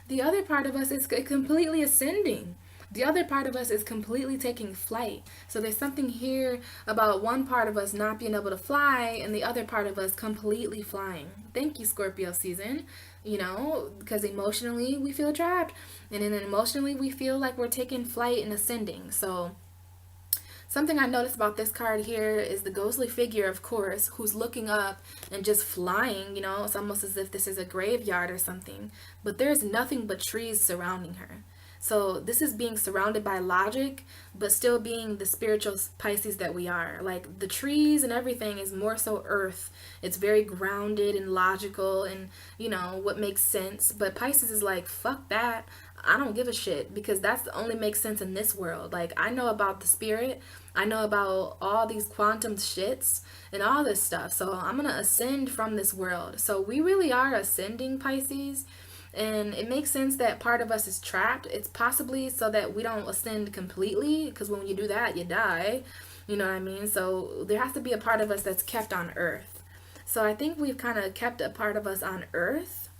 the other part of us is completely ascending. The other part of us is completely taking flight. So there's something here about one part of us not being able to fly and the other part of us completely flying. Thank you, Scorpio season. You know, because emotionally we feel trapped, and then emotionally we feel like we're taking flight and ascending. So something I noticed about this card here is the ghostly figure, of course, who's looking up and just flying. You know, it's almost as if this is a graveyard or something, but there's nothing but trees surrounding her. So this is being surrounded by logic, but still being the spiritual Pisces that we are. Like, the trees and everything is more so earth. It's very grounded and logical and, you know, what makes sense. But Pisces is like, fuck that. I don't give a shit, because that's only makes sense in this world. Like, I know about the spirit. I know about all these quantum shits and all this stuff. So I'm going to ascend from this world. So we really are ascending, Pisces. And it makes sense that part of us is trapped. It's possibly so that we don't ascend completely, because when you do that, you die. You know what I mean? So there has to be a part of us that's kept on Earth. So I think we've kind of kept a part of us on Earth.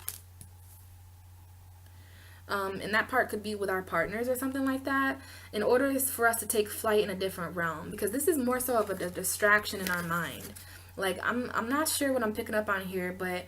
And that part could be with our partners or something like that, in order for us to take flight in a different realm. Because this is more so of a distraction in our mind. Like, I'm not sure what I'm picking up on here, but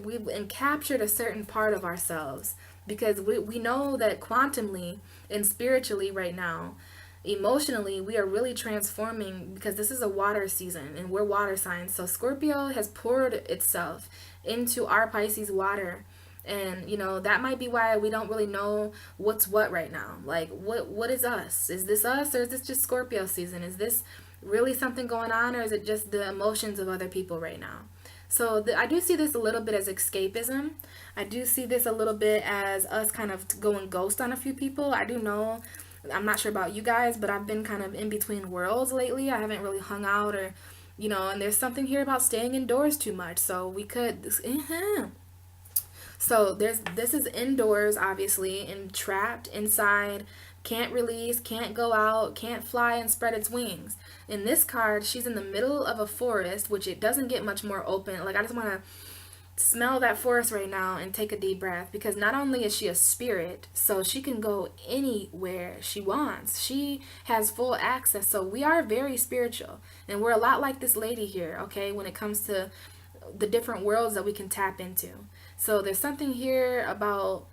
we've captured a certain part of ourselves, because we know that quantumly and spiritually right now, emotionally, we are really transforming, because this is a water season and we're water signs. So Scorpio has poured itself into our Pisces water. And, you know, that might be why we don't really know what's what right now. Like, what is us? Is this us, or is this just Scorpio season? Is this really something going on, or is it just the emotions of other people right now? So I do see this a little bit as escapism. I do see this a little bit as us kind of going ghost on a few people. I do know, I'm not sure about you guys, but I've been kind of in between worlds lately. I haven't really hung out, or, you know, and there's something here about staying indoors too much. So we could, so this is indoors, obviously, and trapped inside, can't release, can't go out, can't fly and spread its wings. In this card, she's in the middle of a forest, which it doesn't get much more open. Like, I just want to smell that forest right now and take a deep breath, because not only is she a spirit, so she can go anywhere she wants. She has full access. So we are very spiritual, and we're a lot like this lady here, okay, when it comes to the different worlds that we can tap into. So there's something here about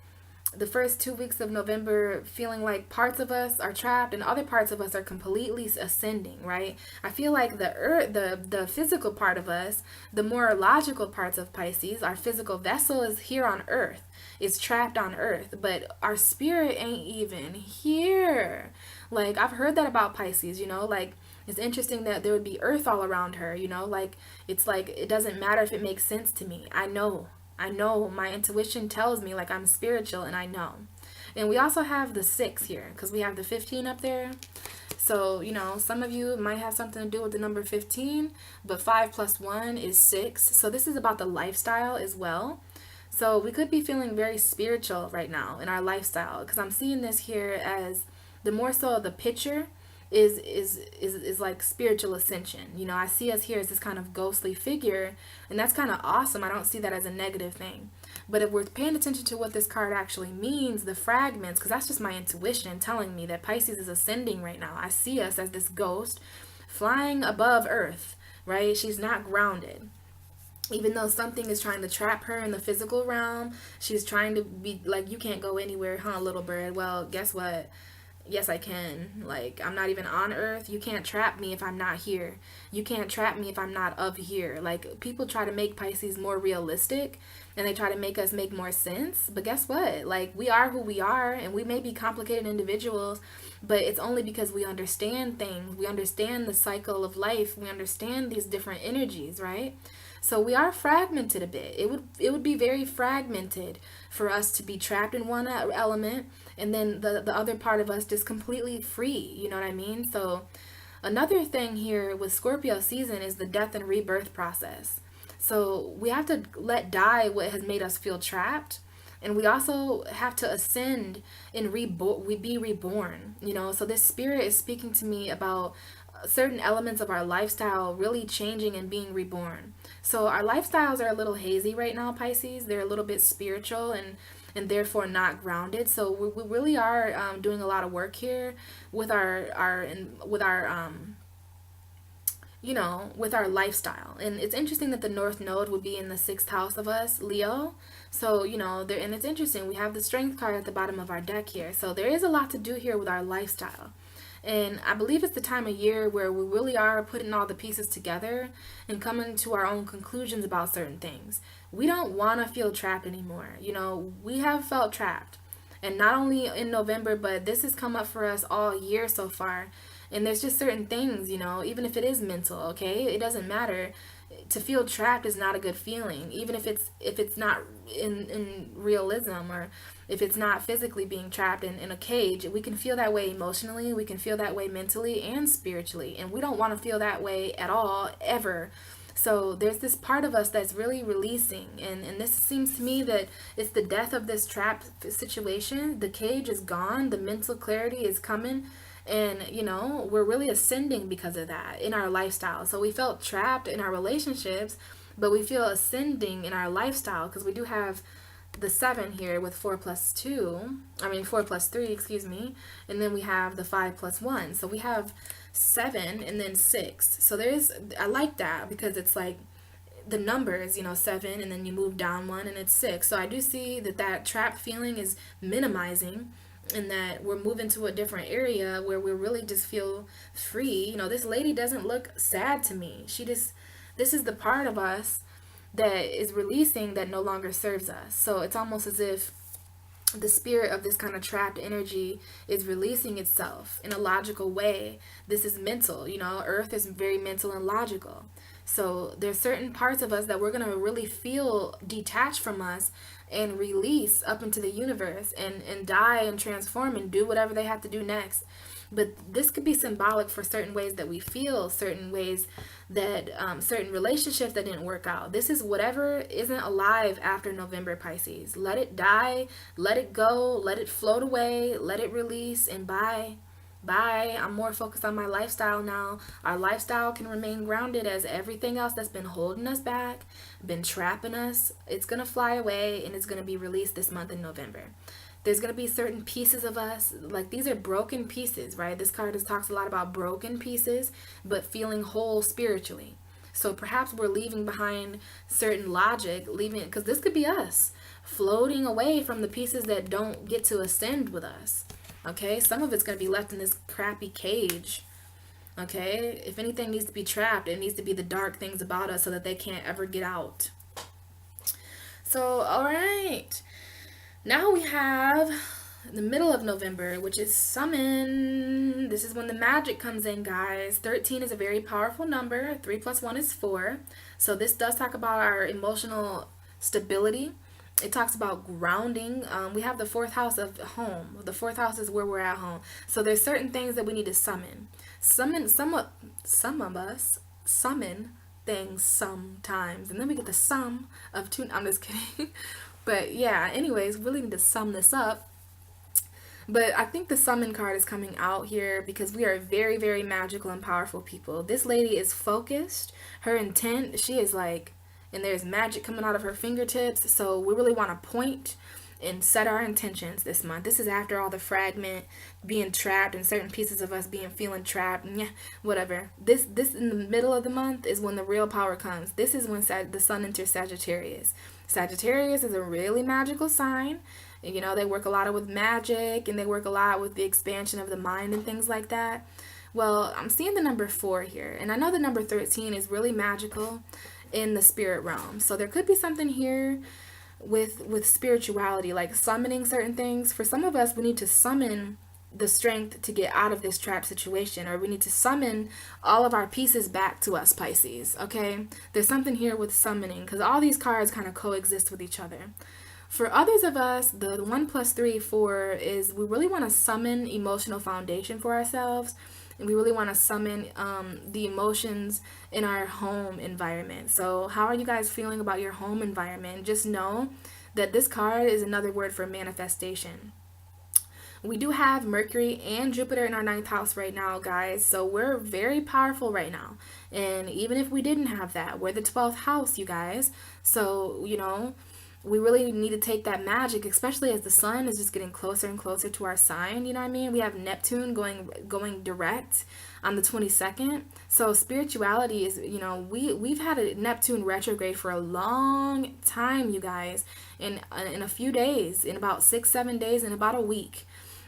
the first 2 weeks of November feeling like parts of us are trapped and other parts of us are completely ascending, right? I feel like the earth, the physical part of us, the more logical parts of Pisces, our physical vessel is here on earth. It's trapped on earth, but our spirit ain't even here. Like I've heard that about Pisces, like it's interesting that there would be earth all around her, like it's like it doesn't matter if it makes sense to me. I know my intuition tells me like I'm spiritual and I know. And we also have the 6 here because we have the 15 up there. So, some of you might have something to do with the number 15, but 5 plus 1 is 6. So this is about the lifestyle as well. So we could be feeling very spiritual right now in our lifestyle because I'm seeing this here as the more so the picture is like spiritual ascension. I see us here as this kind of ghostly figure, and that's kind of awesome. I don't see that as a negative thing. But if we're paying attention to what this card actually means, the fragments, because that's just my intuition telling me that Pisces is ascending right now. I see us as this ghost flying above Earth, right? She's not grounded. Even though something is trying to trap her in the physical realm, she's trying to be like, you can't go anywhere, huh, little bird? Well, guess what? Yes, I can. Like, I'm not even on earth. You can't trap me if I'm not here. You can't trap me if I'm not of here. Like, people try to make Pisces more realistic and they try to make us make more sense. But guess what? Like, we are who we are and we may be complicated individuals, but it's only because we understand things. We understand the cycle of life. We understand these different energies, right? So we are fragmented a bit. It would be very fragmented for us to be trapped in one element and then the other part of us just completely free. You know what I mean? So another thing here with Scorpio season is the death and rebirth process. So we have to let die what has made us feel trapped. And we also have to ascend and be reborn. So this spirit is speaking to me about certain elements of our lifestyle really changing and being reborn. So our lifestyles are a little hazy right now, Pisces. They're a little bit spiritual and therefore not grounded. So we really are doing a lot of work here with our with our lifestyle. And it's interesting that the North Node would be in the 6th house of us, Leo. So, and it's interesting. We have the Strength card at the bottom of our deck here. So there is a lot to do here with our lifestyle. And I believe it's the time of year where we really are putting all the pieces together and coming to our own conclusions about certain things. We don't want to feel trapped anymore. We have felt trapped. And not only in November, but this has come up for us all year so far. And there's just certain things, even if it is mental, okay? It doesn't matter. To feel trapped is not a good feeling, even if it's not in realism, or if it's not physically being trapped in a cage. We can feel that way emotionally, we can feel that way mentally and spiritually, and we don't want to feel that way at all, ever. So there's this part of us that's really releasing, and this seems to me that it's the death of this trapped situation. The cage is gone, the mental clarity is coming. And, we're really ascending because of that in our lifestyle. So we felt trapped in our relationships, but we feel ascending in our lifestyle because we do have the 7 here with 4 plus 3, excuse me. And then we have the 5 plus 1. So we have 7 and then 6. So I like that because it's like the numbers, 7 and then you move down 1 and it's 6. So I do see that trapped feeling is minimizing, and that we're moving to a different area where we really just feel free. This lady doesn't look sad to me. This is the part of us that is releasing that no longer serves us. So it's almost as if the spirit of this kind of trapped energy is releasing itself in a logical way. This is mental, Earth is very mental and logical. So there's certain parts of us that we're going to really feel detached from us and release up into the universe and die and transform and do whatever they have to do next. But this could be symbolic for certain ways that we feel, certain ways that certain relationships that didn't work out. This is whatever isn't alive after November, Pisces. Let it die, let it go, let it float away, let it release, and bye. I'm more focused on my lifestyle now. Our lifestyle can remain grounded as everything else that's been holding us back, been trapping us. It's going to fly away and it's going to be released this month in November. There's going to be certain pieces of us, like these are broken pieces, right? This card talks a lot about broken pieces, but feeling whole spiritually. So perhaps we're leaving behind certain logic, leaving, because this could be us floating away from the pieces that don't get to ascend with us. Okay, some of it's going to be left in this crappy cage. Okay, if anything needs to be trapped, it needs to be the dark things about us so that they can't ever get out. So, all right, now we have the middle of November, which is summon. This is when the magic comes in, guys. 13 is a very powerful number. 3 plus 1 is 4. So this does talk about our emotional stability. It talks about grounding. We have the fourth house of home. The fourth house is where we're at home. So there's certain things that we need to summon. Some of us summon things sometimes, and then we get the sum of two. I'm just kidding. But yeah, anyways, really need to sum this up. But I think the summon card is coming out here because we are very, very magical and powerful people. This lady is focused. Her intent, she is like, and there's magic coming out of her fingertips. So we really want to point and set our intentions this month. This is after all the fragment, being trapped, and certain pieces of us feeling trapped. Yeah, whatever. This in the middle of the month is when the real power comes. This is when the sun enters Sagittarius. Sagittarius is a really magical sign. You know, they work a lot with magic, and they work a lot with the expansion of the mind and things like that. Well, I'm seeing the number 4 here, and I know the number 13 is really magical in the spirit realm. So there could be something here with spirituality, like summoning certain things. For some of us, we need to summon the strength to get out of this trapped situation, or we need to summon all of our pieces back to us, Pisces. Okay, there's something here with summoning, because all these cards kind of coexist with each other. For others of us, the 1 plus 3, 4 is we really want to summon emotional foundation for ourselves. And we really want to summon the emotions in our home environment. So how are you guys feeling about your home environment? Just know that this card is another word for manifestation. We do have Mercury and Jupiter in our 9th house right now, guys. So we're very powerful right now. And even if we didn't have that, we're the 12th house, you guys. So, you know, we really need to take that magic, especially as the sun is just getting closer and closer to our sign. You know what I mean? We have Neptune going direct on the 22nd. So spirituality is, you know, we've had a Neptune retrograde for a long time, you guys. In a few days, in about 6-7 days, in about a week,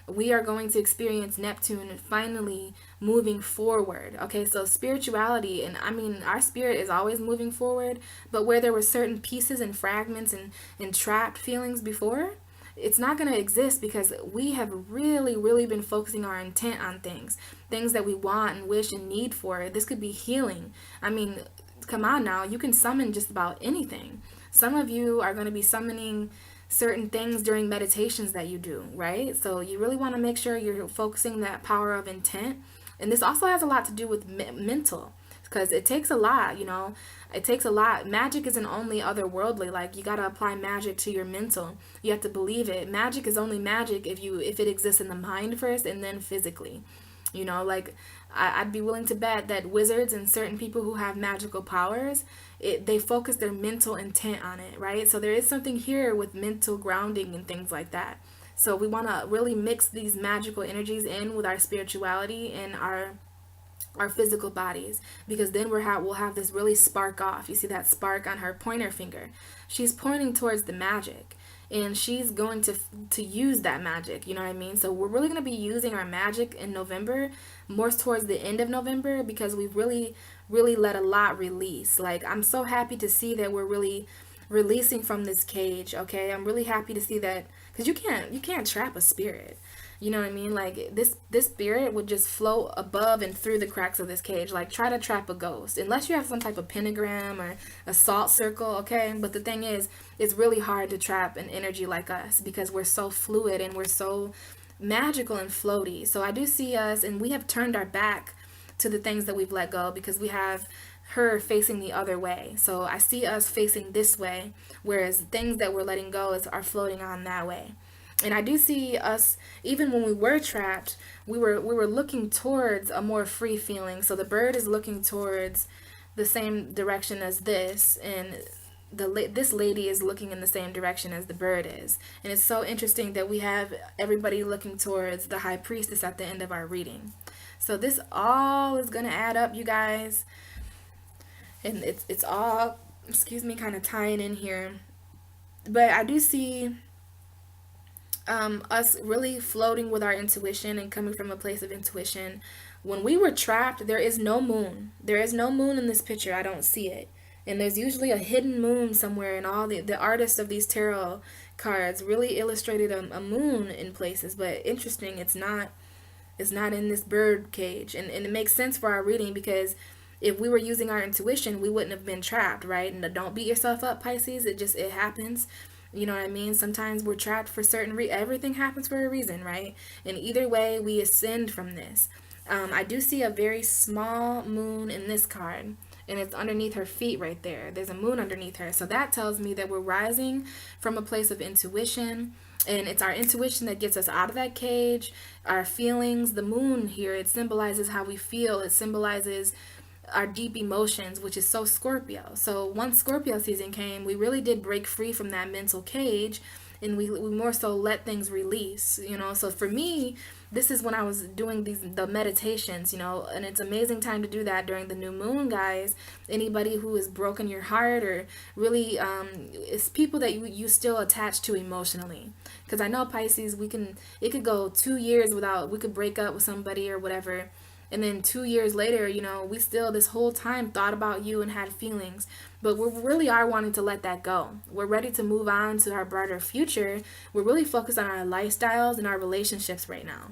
we are going to experience Neptune finally moving forward. Okay, so spirituality, and I mean, our spirit is always moving forward, but where there were certain pieces and fragments and trapped feelings before, it's not going to exist because we have really, really been focusing our intent on things that we want and wish and need for. This could be healing. I mean, come on now, you can summon just about anything. Some of you are going to be summoning certain things during meditations that you do, right? So you really want to make sure you're focusing that power of intent. And this also has a lot to do with mental, because it takes a lot, you know. It takes a lot. Magic isn't only otherworldly. Like, you got to apply magic to your mental. You have to believe it. Magic is only magic if it exists in the mind first and then physically. You know, like, I'd be willing to bet that wizards and certain people who have magical powers, they focus their mental intent on it, right? So there is something here with mental grounding and things like that. So we want to really mix these magical energies in with our spirituality and our physical bodies, because then we'll have this really spark off. You see that spark on her pointer finger? She's pointing towards the magic, and she's going to use that magic, you know what I mean? So we're really going to be using our magic in November, more towards the end of November, because we've really let a lot release. Like, I'm so happy to see that we're really releasing from this cage. Okay, I'm really happy to see that, because you can't trap a spirit. You know what I mean? Like, this spirit would just float above and through the cracks of this cage. Like, try to trap a ghost, unless you have some type of pentagram or a salt circle, okay? But the thing is, it's really hard to trap an energy like us, because we're so fluid and we're so magical and floaty. So I do see us, and we have turned our back to the things that we've let go, because we have her facing the other way. So I see us facing this way, whereas things that we're letting go are floating on that way. And I do see us, even when we were trapped, we were looking towards a more free feeling. So the bird is looking towards the same direction as this, and this lady is looking in the same direction as the bird is. And it's so interesting that we have everybody looking towards the high priestess at the end of our reading. So this all is going to add up, you guys. and it's all, excuse me, kind of tying in here. But I do see us really floating with our intuition and coming from a place of intuition. When we were trapped, there is no moon. There is no moon in this picture. I don't see it. And there's usually a hidden moon somewhere, and all the artists of these tarot cards really illustrated a moon in places. But interesting, it's not in this bird cage. And it makes sense for our reading, because if we were using our intuition, we wouldn't have been trapped, right? And don't beat yourself up, Pisces. It happens. You know what I mean? Sometimes we're trapped for everything happens for a reason, right? And either way, we ascend from this. I do see a very small moon in this card, and it's underneath her feet right there. There's a moon underneath her. So that tells me that we're rising from a place of intuition, and it's our intuition that gets us out of that cage. Our feelings, the moon here, it symbolizes how we feel. It symbolizes our deep emotions, which is so Scorpio. So once Scorpio season came, we really did break free from that mental cage, and we more so let things release, you know. So for me, this is when I was doing the meditations, you know, and it's amazing time to do that during the new moon, guys. Anybody who has broken your heart, or really it's people that you still attach to emotionally, because I know Pisces, it could go 2 years without, we could break up with somebody or whatever, and then 2 years later, you know, we still this whole time thought about you and had feelings. But we really are wanting to let that go. We're ready to move on to our brighter future. We're really focused on our lifestyles and our relationships right now.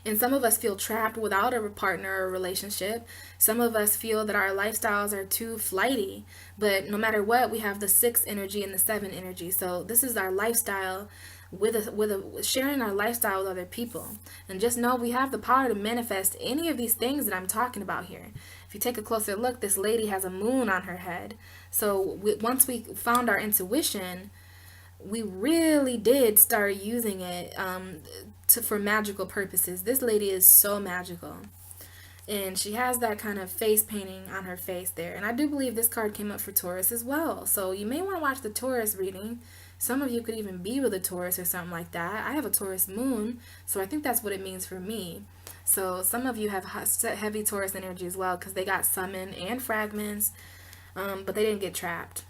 And some of us feel trapped without a partner or a relationship. Some of us feel that our lifestyles are too flighty. But no matter what, we have the 6 energy and the 7 energy. So this is our lifestyle, sharing our lifestyle with other people. And just know we have the power to manifest any of these things that I'm talking about here. If you take a closer look, this lady has a moon on her head. So once we found our intuition, we really did start using it for magical purposes. This lady is so magical. And she has that kind of face painting on her face there. And I do believe this card came up for Taurus as well. So you may want to watch the Taurus reading. Some of you could even be with a Taurus or something like that. I have a Taurus moon, so I think that's what it means for me. So some of you have heavy Taurus energy as well, because they got summon and fragments, but they didn't get trapped.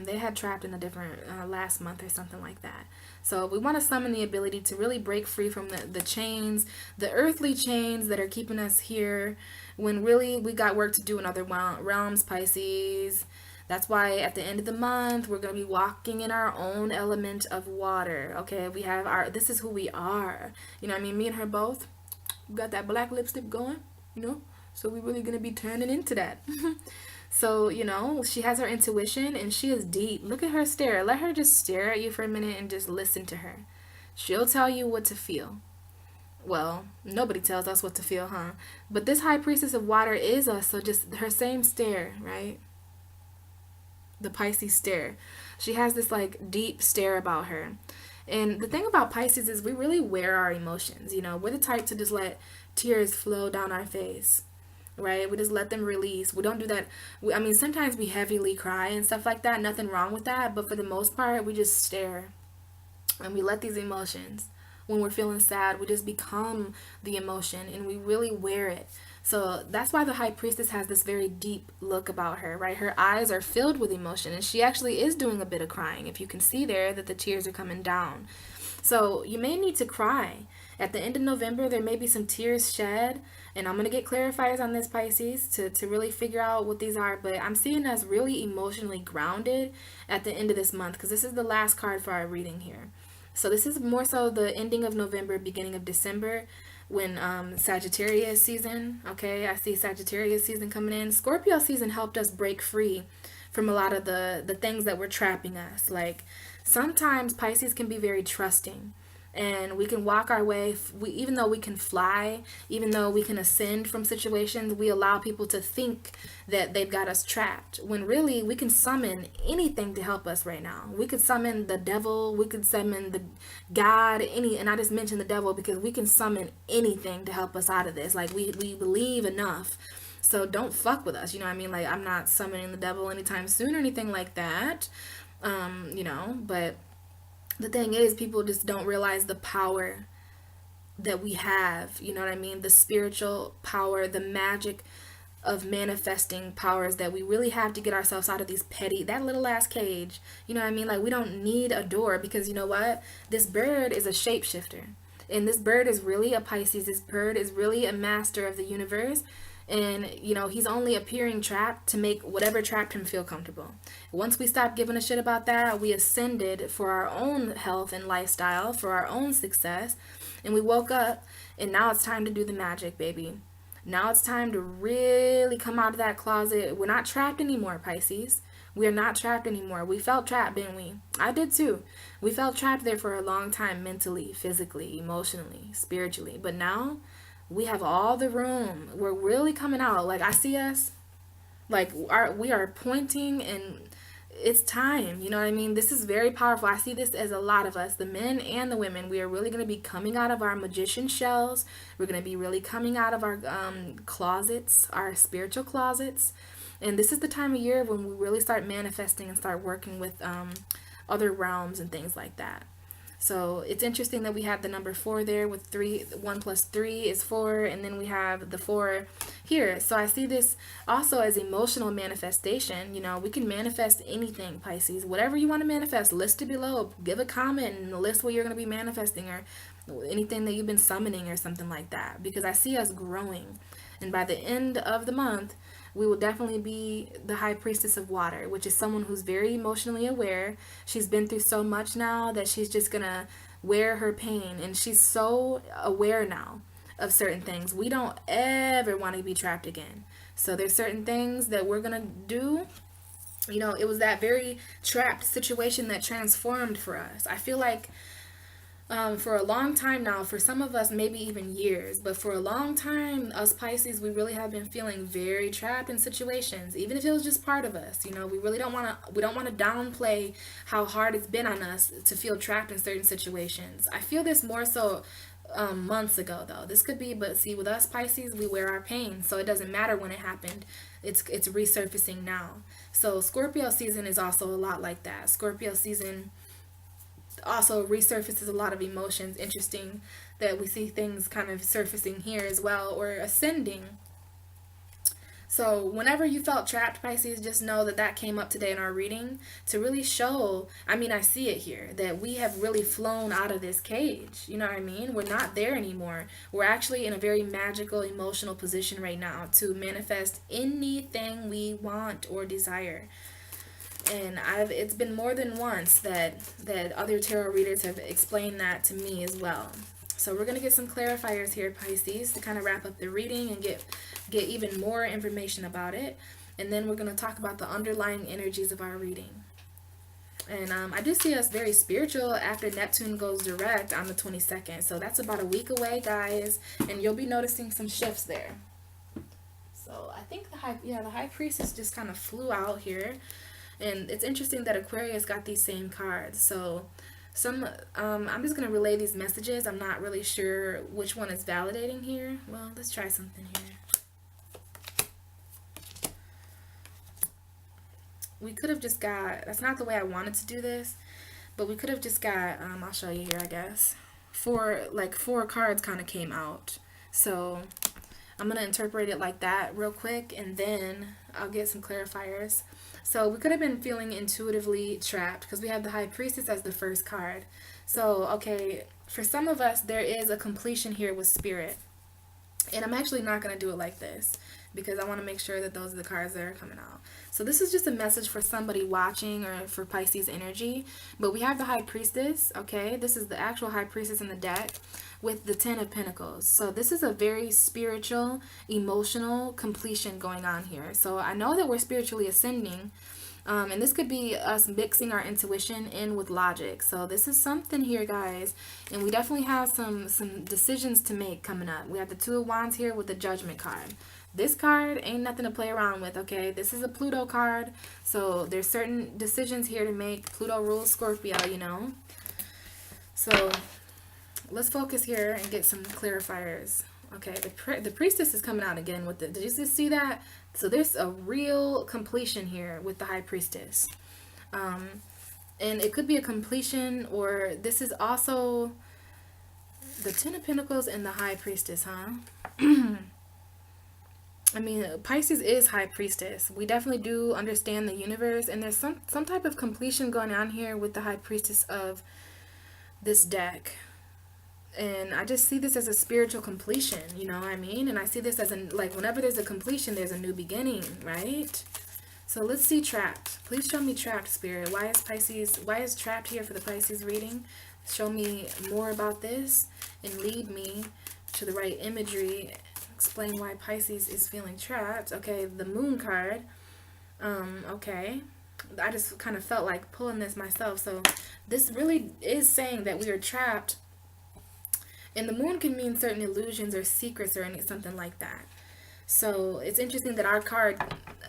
They had trapped in a different last month or something like that. So we want to summon the ability to really break free from the chains, the earthly chains that are keeping us here, when really we got work to do in other realms, Pisces. That's why at the end of the month, we're going to be walking in our own element of water. Okay, we have this is who we are. You know what I mean? Me and her both got that black lipstick going, you know? So we're really going to be turning into that. So, you know, she has her intuition, and she is deep. Look at her stare. Let her just stare at you for a minute and just listen to her. She'll tell you what to feel. Well, nobody tells us what to feel, huh? But this high priestess of water is us, so just her same stare, right? The Pisces stare. She has this like deep stare about her. And the thing about Pisces is we really wear our emotions. You know, we're the type to just let tears flow down our face, right? We just let them release. We don't do that. I mean, sometimes we heavily cry and stuff like that. Nothing wrong with that. But for the most part, we just stare and we let these emotions. When we're feeling sad, we just become the emotion and we really wear it. So that's why the high priestess has this very deep look about her, right? Her eyes are filled with emotion, and she actually is doing a bit of crying. If you can see there that the tears are coming down. So you may need to cry. At the end of November, there may be some tears shed, and I'm going to get clarifiers on this, Pisces, to really figure out what these are. But I'm seeing us really emotionally grounded at the end of this month, because this is the last card for our reading here. So this is more so the ending of November, beginning of December, when Sagittarius season, okay, I see Sagittarius season coming in. Scorpio season helped us break free from a lot of the things that were trapping us. Like sometimes Pisces can be very trusting, and we can walk our way. Even though we can fly, even though we can ascend from situations, we allow people to think that they've got us trapped, when really we can summon anything to help us right now. We could summon the devil, we could summon the God, and I just mentioned the devil because we can summon anything to help us out of this. Like we believe enough. So don't fuck with us, you know what I mean? Like I'm not summoning the devil anytime soon or anything like that. You know, but the thing is, people just don't realize the power that we have, you know what I mean? The spiritual power, the magic of manifesting powers that we really have to get ourselves out of these petty, that little ass cage. You know what I mean? Like, we don't need a door, because you know what? This bird is a shapeshifter. And this bird is really a Pisces. This bird is really a master of the universe. And, you know, he's only appearing trapped to make whatever trapped him feel comfortable. Once we stopped giving a shit about that, we ascended for our own health and lifestyle, for our own success. And we woke up, and now it's time to do the magic, baby. Now it's time to really come out of that closet. We're not trapped anymore, Pisces. We are not trapped anymore. We felt trapped, didn't we? I did too. We felt trapped there for a long time, mentally, physically, emotionally, spiritually. But now we have all the room. We're really coming out. Like, I see us, like, we are pointing, and it's time. You know what I mean? This is very powerful. I see this as a lot of us, the men and the women. We are really going to be coming out of our magician shells. We're going to be really coming out of our closets, our spiritual closets. And this is the time of year when we really start manifesting and start working with other realms and things like that. So it's interesting that we have the number 4 there with 3. 1 plus 3 is 4, and then we have the 4 here. So I see this also as emotional manifestation. You know, we can manifest anything, Pisces. Whatever you want to manifest, list it below. Give a comment and list what you're going to be manifesting, or anything that you've been summoning or something like that. Because I see us growing. And by the end of the month, we will definitely be the high priestess of water, which is someone who's very emotionally aware. She's been through so much now that she's just gonna wear her pain, and she's so aware now of certain things. We don't ever want to be trapped again. So there's certain things that we're gonna do. You know, it was that very trapped situation that transformed for us. I feel like for a long time now, for some of us maybe even years, but for a long time, us Pisces, we really have been feeling very trapped in situations, even if it was just part of us. You know, we really don't want to downplay how hard it's been on us to feel trapped in certain situations. I feel this more so months ago, though. This could be, but see, with us Pisces, we wear our pain, so it doesn't matter when it happened. It's resurfacing now. So Scorpio season is also a lot like that. Scorpio season also resurfaces a lot of emotions. Interesting that we see things kind of surfacing here as well, or ascending. So whenever you felt trapped, Pisces, just know that that came up today in our reading to really show, I mean, I see it here, that we have really flown out of this cage. You know what I mean? We're not there anymore. We're actually in a very magical, emotional position right now to manifest anything we want or desire. And it's been more than once that other tarot readers have explained that to me as well. So we're going to get some clarifiers here, Pisces, to kind of wrap up the reading and get even more information about it. And then we're going to talk about the underlying energies of our reading. And I do see us very spiritual after Neptune goes direct on the 22nd. So that's about a week away, guys. And you'll be noticing some shifts there. So I think the High Priestess just kind of flew out here. And it's interesting that Aquarius got these same cards. So I'm just going to relay these messages. I'm not really sure which one is validating here. Well, let's try something here. We could have just got, that's not the way I wanted to do this, but we could have just got, I'll show you here, I guess. 4 cards kind of came out. So I'm going to interpret it like that real quick, and then I'll get some clarifiers. So we could have been feeling intuitively trapped because we have the High Priestess as the first card. So, okay, for some of us, there is a completion here with Spirit. And I'm actually not going to do it like this because I want to make sure that those are the cards that are coming out. So this is just a message for somebody watching or for Pisces energy. But we have the High Priestess, okay? This is the actual High Priestess in the deck with the 10 of Pentacles. So this is a very spiritual, emotional completion going on here. So I know that we're spiritually ascending. And this could be us mixing our intuition in with logic. So this is something here, guys. And we definitely have some decisions to make coming up. We have the 2 of Wands here with the Judgment card. This card ain't nothing to play around with, okay? This is a Pluto card. So there's certain decisions here to make. Pluto rules Scorpio, you know. So let's focus here and get some clarifiers. Okay, the Priestess is coming out again with the, did you just see that? So there's a real completion here with the High Priestess. And it could be a completion, or this is also the 10 of Pentacles and the High Priestess, huh? I mean, Pisces is high priestess. We definitely do understand the universe, and there's some type of completion going on here with the high priestess of this deck. And I just see this as a spiritual completion, you know what I mean? And I see this as like whenever there's a completion, there's a new beginning, right? So let's see trapped. Please show me trapped, spirit. Why is trapped here for the Pisces reading? Show me more about this and lead me to the right imagery. Explain why Pisces is feeling trapped. Okay, the moon card. Okay. I just kind of felt like pulling this myself. So this really is saying that we are trapped. And the moon can mean certain illusions or secrets or something like that. So it's interesting that our card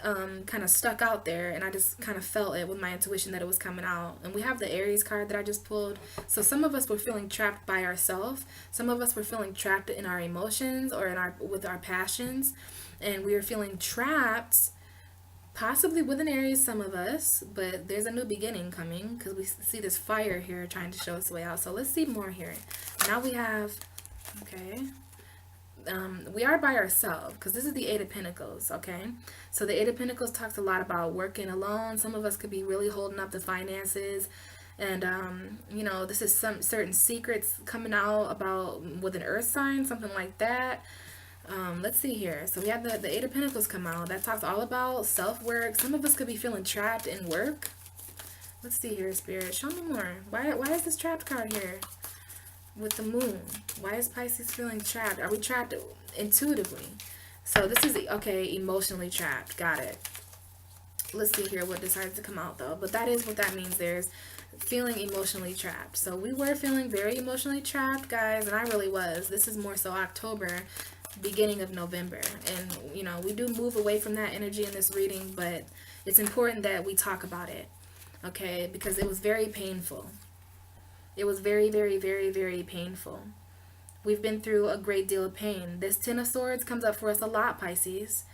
kind of stuck out there, and I just kind of felt it with my intuition that it was coming out. And we have the Aries card that I just pulled. So some of us were feeling trapped by ourselves. Some of us were feeling trapped in our emotions or with our passions, and we were feeling trapped. Possibly with an Aries, some of us, but there's a new beginning coming because we see this fire here trying to show its way out. So let's see more here. Now we have, okay, we are by ourselves because this is the Eight of Pentacles, okay? So the Eight of Pentacles talks a lot about working alone. Some of us could be really holding up the finances. And, you know, this is some certain secrets coming out about with an earth sign, something like that. Let's see here. So we have the Eight of Pentacles come out. That talks all about self-work. Some of us could be feeling trapped in work. Let's see here, Spirit. Show me more. Why is this trapped card here? With the moon. Why is Pisces feeling trapped? Are we trapped intuitively? So this is, okay, emotionally trapped. Got it. Let's see here what decides to come out, though. But that is what that means. There's feeling emotionally trapped. So we were feeling very emotionally trapped, guys, and I really was. This is more so October, beginning of November. And, you know, we do move away from that energy in this reading, but it's important that we talk about it, okay? Because it was very painful. It was very, very, very, very painful. We've been through a great deal of pain. This Ten of Swords comes up for us a lot, Pisces.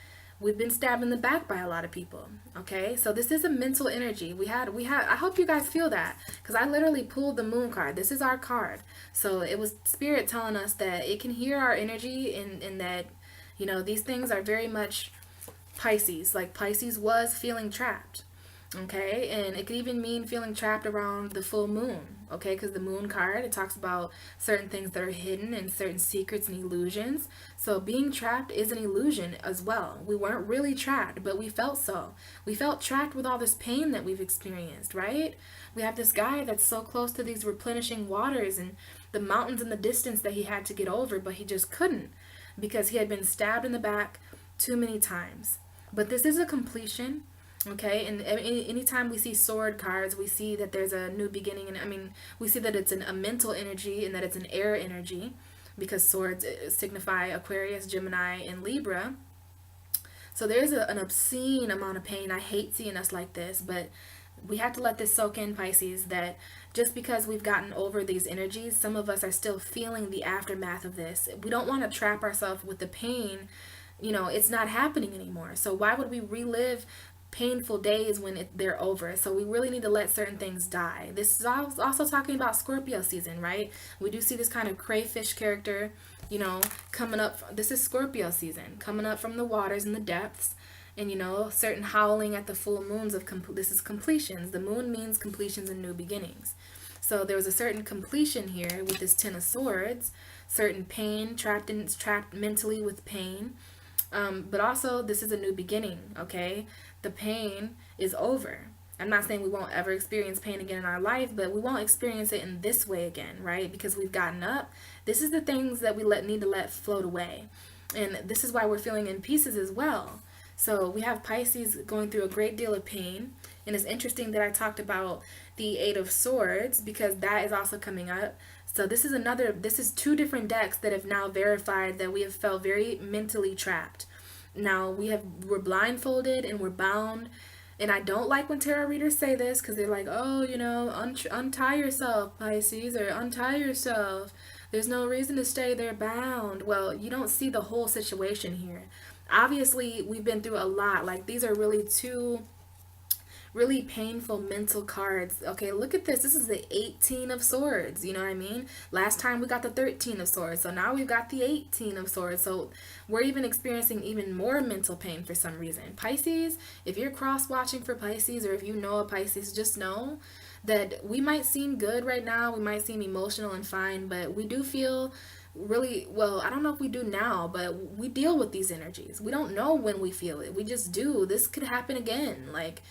We've been stabbed in the back by a lot of people, okay? So this is a mental energy. I hope you guys feel that, because I literally pulled the moon card. This is our card. So it was Spirit telling us that it can hear our energy and that, you know, these things are very much Pisces. Like Pisces was feeling trapped. Okay, and it could even mean feeling trapped around the full moon, okay, because the moon card, it talks about certain things that are hidden and certain secrets and illusions. So being trapped is an illusion as well. We weren't really trapped, but we felt so. We felt trapped with all this pain that we've experienced, right? We have this guy that's so close to these replenishing waters and the mountains in the distance that he had to get over, but he just couldn't because he had been stabbed in the back too many times. But this is a completion. Okay, and anytime we see sword cards, we see that there's a new beginning, and I mean, we see that it's a mental energy and that it's an air energy, because swords signify Aquarius, Gemini, and Libra. So there's an obscene amount of pain. I hate seeing us like this, but we have to let this soak in, Pisces, that just because we've gotten over these energies, some of us are still feeling the aftermath of this. We don't want to trap ourselves with the pain. You know, it's not happening anymore. So why would we relive painful days when they're over? So we really need to let certain things die. This is also talking about Scorpio season, right? We do see this kind of crayfish character, you know, coming up. This is Scorpio season, coming up from the waters and the depths, and, you know, certain howling at the full moons of this is completions. The moon means completions and new beginnings. So there was a certain completion here with this Ten of Swords, certain pain, trapped mentally with pain. But also this is a new beginning, okay? The pain is over. I'm not saying we won't ever experience pain again in our life, but we won't experience it in this way again, right? Because we've gotten up. This is the things that we need to let float away. And this is why we're feeling in pieces as well. So we have Pisces going through a great deal of pain. And it's interesting that I talked about the Eight of Swords, because that is also coming up. So this is two different decks that have now verified that we have felt very mentally trapped. Now we're blindfolded and we're bound. And I don't like when tarot readers say this, because they're like, oh, you know, untie yourself, Pisces, or untie yourself. There's no reason to stay there bound. Well, you don't see the whole situation here. Obviously, we've been through a lot. Like, these are really two really painful mental cards. Okay, look at this. This is the 18 of swords. You know what I mean? Last time we got the 13 of swords. So now we've got the 18 of swords. So we're even experiencing even more mental pain for some reason. Pisces, if you're cross watching for Pisces, or if you know a Pisces, just know that we might seem good right now. We might seem emotional and fine, but we do feel really well. I don't know if we do now, but we deal with these energies. We don't know when we feel it. We just do. This could happen again. Like,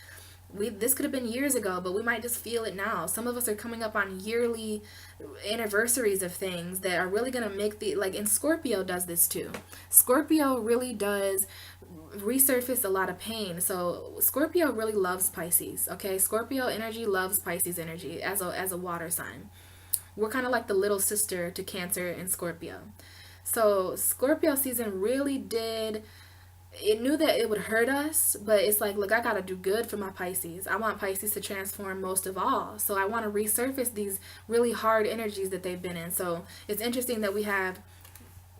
this could have been years ago, but we might just feel it now. Some of us are coming up on yearly anniversaries of things that are really going to make the, like, and Scorpio does this too. Scorpio really does resurface a lot of pain. So Scorpio really loves Pisces. Okay, Scorpio energy loves Pisces energy as a water sign. We're kind of like the little sister to Cancer and Scorpio. So Scorpio season really did, it knew that it would hurt us, but it's like, look, I got to do good for my Pisces. I want Pisces to transform most of all. So I want to resurface these really hard energies that they've been in. So it's interesting that we have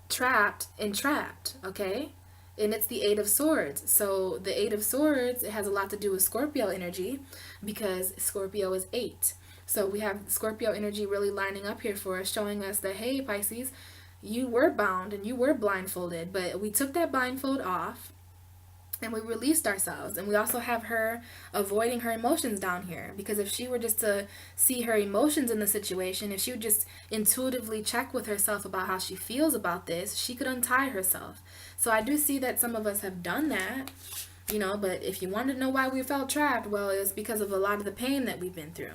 trapped and trapped, okay? And it's the Eight of Swords. So the Eight of Swords, it has a lot to do with Scorpio energy because Scorpio is 8. So we have Scorpio energy really lining up here for us, showing us that, hey, Pisces, you were bound and you were blindfolded, but we took that blindfold off and we released ourselves. And we also have her avoiding her emotions down here, because if she were just to see her emotions in the situation, if she would just intuitively check with herself about how she feels about this, she could untie herself. So I do see that some of us have done that, you know, but if you want to know why we felt trapped, well, it's because of a lot of the pain that we've been through.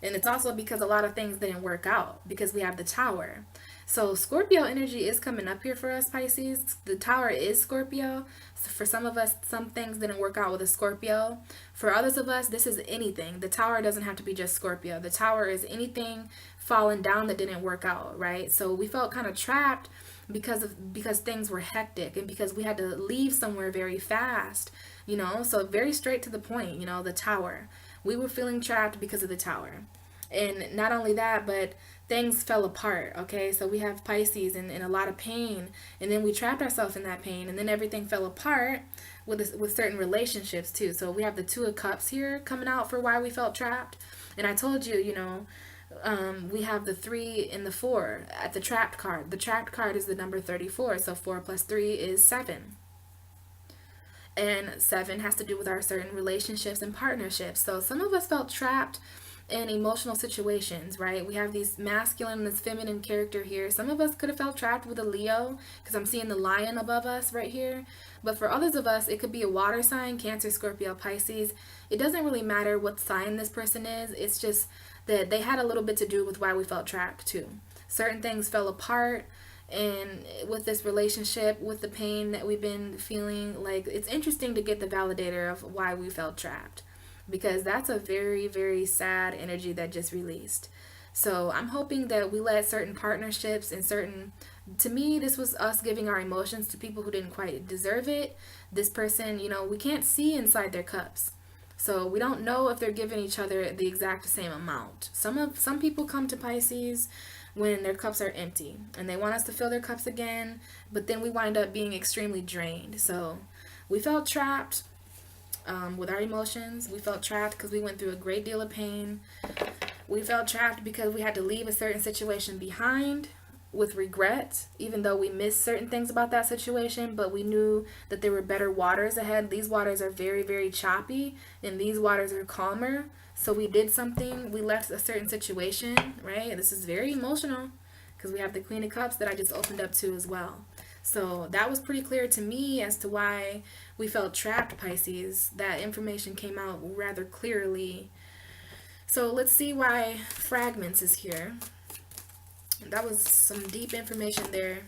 And it's also because a lot of things didn't work out, because we have the Tower. So Scorpio energy is coming up here for us, Pisces. The Tower is Scorpio. So for some of us, some things didn't work out with a Scorpio. For others of us, this is anything. The Tower doesn't have to be just Scorpio. The Tower is anything falling down that didn't work out, right? So we felt kind of trapped because things were hectic and because we had to leave somewhere very fast, you know? So very straight to the point, you know, the Tower. We were feeling trapped because of the Tower. And not only that, but things fell apart, okay? So we have Pisces and a lot of pain, and then we trapped ourselves in that pain, and then everything fell apart with certain relationships too. So we have the Two of Cups here coming out for why we felt trapped. And I told you, you know, we have the 3 and the 4 at the trapped card. The trapped card is the number 34, so 4 plus 3 is 7. And 7 has to do with our certain relationships and partnerships. So some of us felt trapped in emotional situations, right? We have these masculine and this feminine character here. Some of us could have felt trapped with a Leo, because I'm seeing the lion above us right here. But for others of us, it could be a water sign, Cancer, Scorpio, Pisces. It doesn't really matter what sign this person is. It's just that they had a little bit to do with why we felt trapped too. Certain things fell apart, and with this relationship, with the pain that we've been feeling, like, it's interesting to get the validator of why we felt trapped, because that's a very, very sad energy that just released. So I'm hoping that we let certain partnerships and certain, to me, this was us giving our emotions to people who didn't quite deserve it. This person, you know, we can't see inside their cups. So we don't know if they're giving each other the exact same amount. Some people come to Pisces when their cups are empty and they want us to fill their cups again, but then we wind up being extremely drained. So we felt trapped with our emotions. We felt trapped because we went through a great deal of pain. We felt trapped because we had to leave a certain situation behind with regret, even though we missed certain things about that situation, but we knew that there were better waters ahead. These waters are very, very choppy, and these waters are calmer. So we did something. We left a certain situation, right? This is very emotional because we have the Queen of Cups that I just opened up to as well. So that was pretty clear to me as to why we felt trapped, Pisces. That information came out rather clearly. So let's see why fragments is here. That was some deep information there.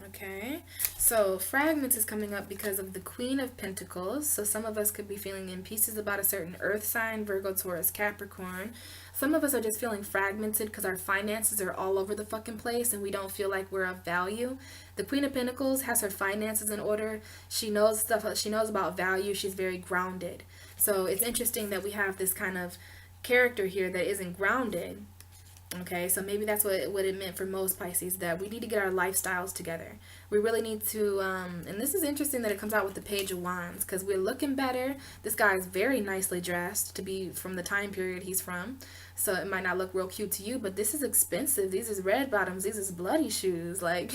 Okay, so fragments is coming up because of the Queen of Pentacles. So some of us could be feeling in pieces about a certain earth sign, Virgo, Taurus, Capricorn. Some of us are just feeling fragmented because our finances are all over the fucking place and we don't feel like we're of value. The Queen of Pentacles has her finances in order. She knows stuff. She knows about value. She's very grounded. So it's interesting that we have this kind of character here that isn't grounded. Okay, so maybe that's what it meant for most Pisces, that we need to get our lifestyles together. We really need to, and this is interesting that it comes out with the Page of Wands, because we're looking better. This guy is very nicely dressed to be from the time period he's from. So it might not look real cute to you, but this is expensive. These is red bottoms. These is bloody shoes. Like,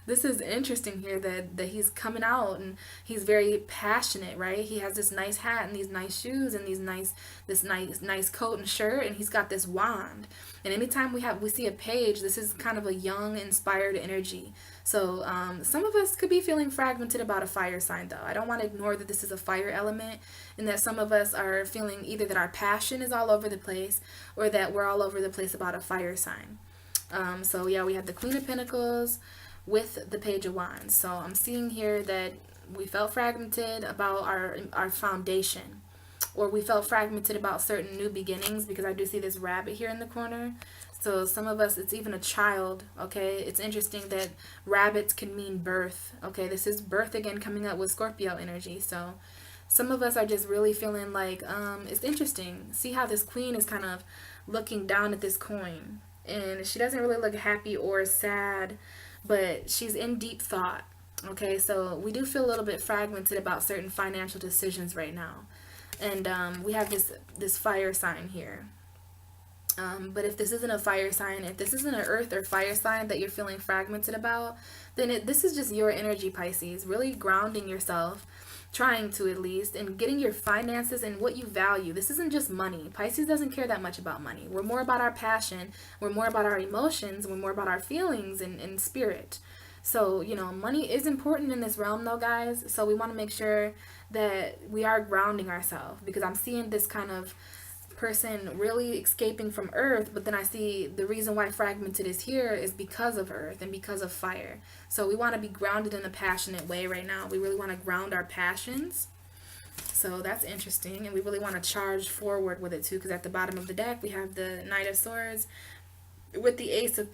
this is interesting here that he's coming out and he's very passionate, right? He has this nice hat and these nice shoes and this nice coat and shirt, and he's got this wand. And anytime we see a page, this is kind of a young, inspired energy. So some of us could be feeling fragmented about a fire sign, though. I don't want to ignore that this is a fire element, and that some of us are feeling either that our passion is all over the place or that we're all over the place about a fire sign. So yeah, we have the Queen of Pentacles with the Page of Wands. So I'm seeing here that we felt fragmented about our foundation, or we felt fragmented about certain new beginnings, because I do see this rabbit here in the corner. So some of us, it's even a child, okay? It's interesting that rabbits can mean birth, okay? This is birth again coming up with Scorpio energy. So some of us are just really feeling like, it's interesting. See how this queen is kind of looking down at this coin. And she doesn't really look happy or sad, but she's in deep thought, okay? So we do feel a little bit fragmented about certain financial decisions right now. And we have this fire sign here. But if this isn't a fire sign, if this isn't an earth or fire sign that you're feeling fragmented about, then this is just your energy, Pisces. Really grounding yourself, trying to at least, and getting your finances and what you value. This isn't just money. Pisces doesn't care that much about money. We're more about our passion. We're more about our emotions. We're more about our feelings and spirit. So, you know, money is important in this realm, though, guys. So we want to make sure that we are grounding ourselves, because I'm seeing this kind of person really escaping from earth, but then I see the reason why fragmented is here is because of earth and because of fire. So we want to be grounded in a passionate way right now. We really want to ground our passions. So that's interesting, and we really want to charge forward with it too, because at the bottom of the deck we have the Knight of Swords with the Ace of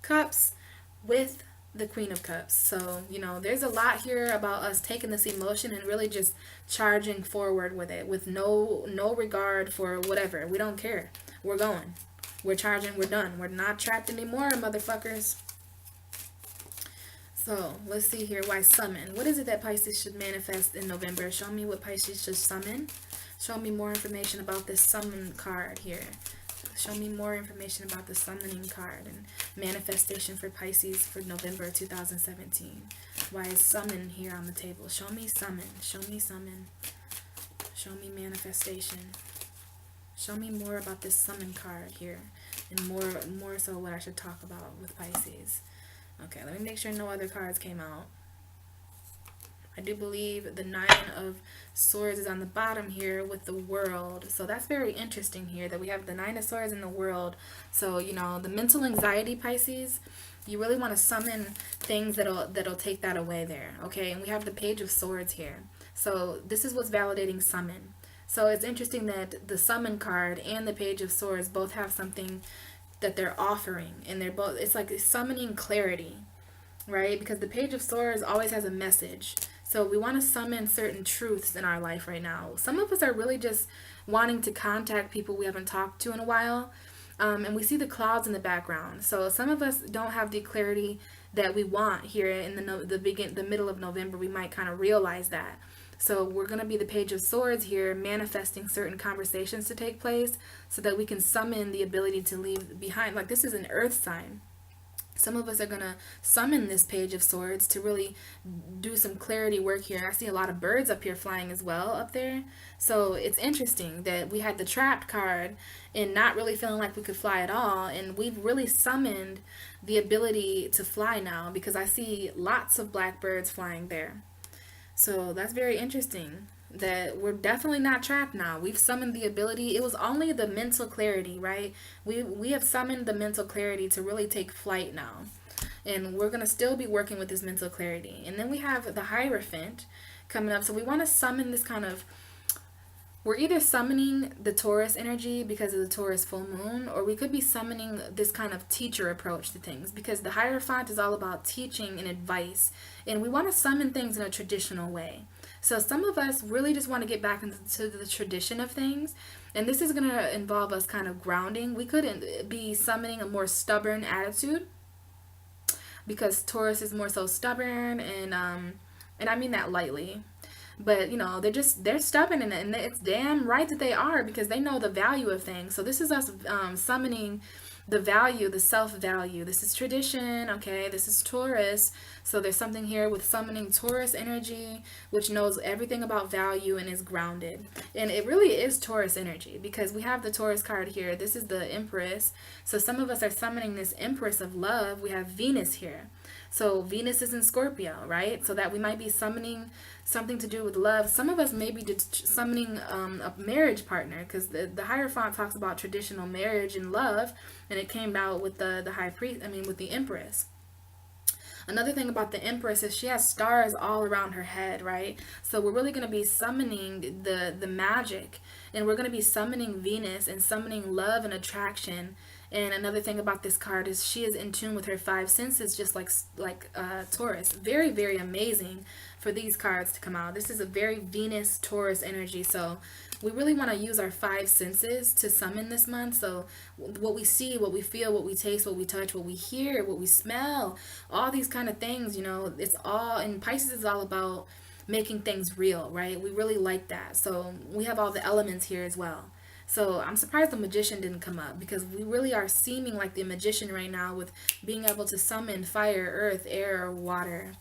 Cups with the Queen of Cups. So, you know, there's a lot here about us taking this emotion and really just charging forward with it, with no regard for whatever. We don't care. We're going. We're charging. We're done. We're not trapped anymore, motherfuckers. So, let's see here. Why summon? What is it that Pisces should manifest in November? Show me what Pisces should summon. Show me more information about this summon card here. Show me more information about the summoning card and manifestation for Pisces for November 2017. Why is summon here on the table? Show me summon. Show me summon. Show me manifestation. Show me more about this summon card here, and more so what I should talk about with Pisces. Okay, let me make sure no other cards came out. I do believe the Nine of Swords is on the bottom here with the World. So that's very interesting here that we have the Nine of Swords in the World. So, you know, the mental anxiety, Pisces, you really want to summon things that'll take that away there, okay? And we have the Page of Swords here. So this is what's validating summon. So it's interesting that the summon card and the Page of Swords both have something that they're offering, and they're both, it's like summoning clarity, right? Because the Page of Swords always has a message. So we want to summon certain truths in our life right now. Some of us are really just wanting to contact people we haven't talked to in a while. And we see the clouds in the background. So some of us don't have the clarity that we want here in the middle of November. We might kind of realize that. So we're going to be the Page of Swords here, manifesting certain conversations to take place so that we can summon the ability to leave behind. Like, this is an earth sign. Some of us are going to summon this Page of Swords to really do some clarity work here. I see a lot of birds up here flying as well up there. So it's interesting that we had the Trapped card and not really feeling like we could fly at all. And we've really summoned the ability to fly now, because I see lots of black birds flying there. So that's very interesting that we're definitely not trapped now. We've summoned the ability. It was only the mental clarity, right? We have summoned the mental clarity to really take flight now. And we're going to still be working with this mental clarity. And then we have the Hierophant coming up. So we want to summon this kind of, we're either summoning the Taurus energy because of the Taurus full moon, or we could be summoning this kind of teacher approach to things, because the Hierophant is all about teaching and advice. And we want to summon things in a traditional way. So some of us really just want to get back into the tradition of things. And this is going to involve us kind of grounding. We could be summoning a more stubborn attitude because Taurus is more so stubborn, and I mean that lightly. But they're stubborn, and it's damn right that they are, because they know the value of things. So this is us summoning the value, the self-value. This is tradition, okay? This is Taurus. So there's something here with summoning Taurus energy, which knows everything about value and is grounded. And it really is Taurus energy, because we have the Taurus card here. This is the Empress. So some of us are summoning this Empress of love. We have Venus here. So Venus is in Scorpio, right? So that we might be summoning something to do with love. Some of us may be summoning a marriage partner, because the Hierophant talks about traditional marriage and love, and it came out with the high priest. I mean, with the Empress. Another thing about the Empress is she has stars all around her head, right? So we're really going to be summoning the magic, and we're going to be summoning Venus and summoning love and attraction. And another thing about this card is she is in tune with her five senses, just like Taurus. Very, very amazing for these cards to come out. This is a very Venus Taurus energy. So we really want to use our five senses to summon this month. So what we see, what we feel, what we taste, what we touch, what we hear, what we smell, all these kind of things, it's all, and Pisces is all about making things real, right? We really like that. So we have all the elements here as well. So I'm surprised the Magician didn't come up, because we really are seeming like the Magician right now with being able to summon fire, earth, air, or water.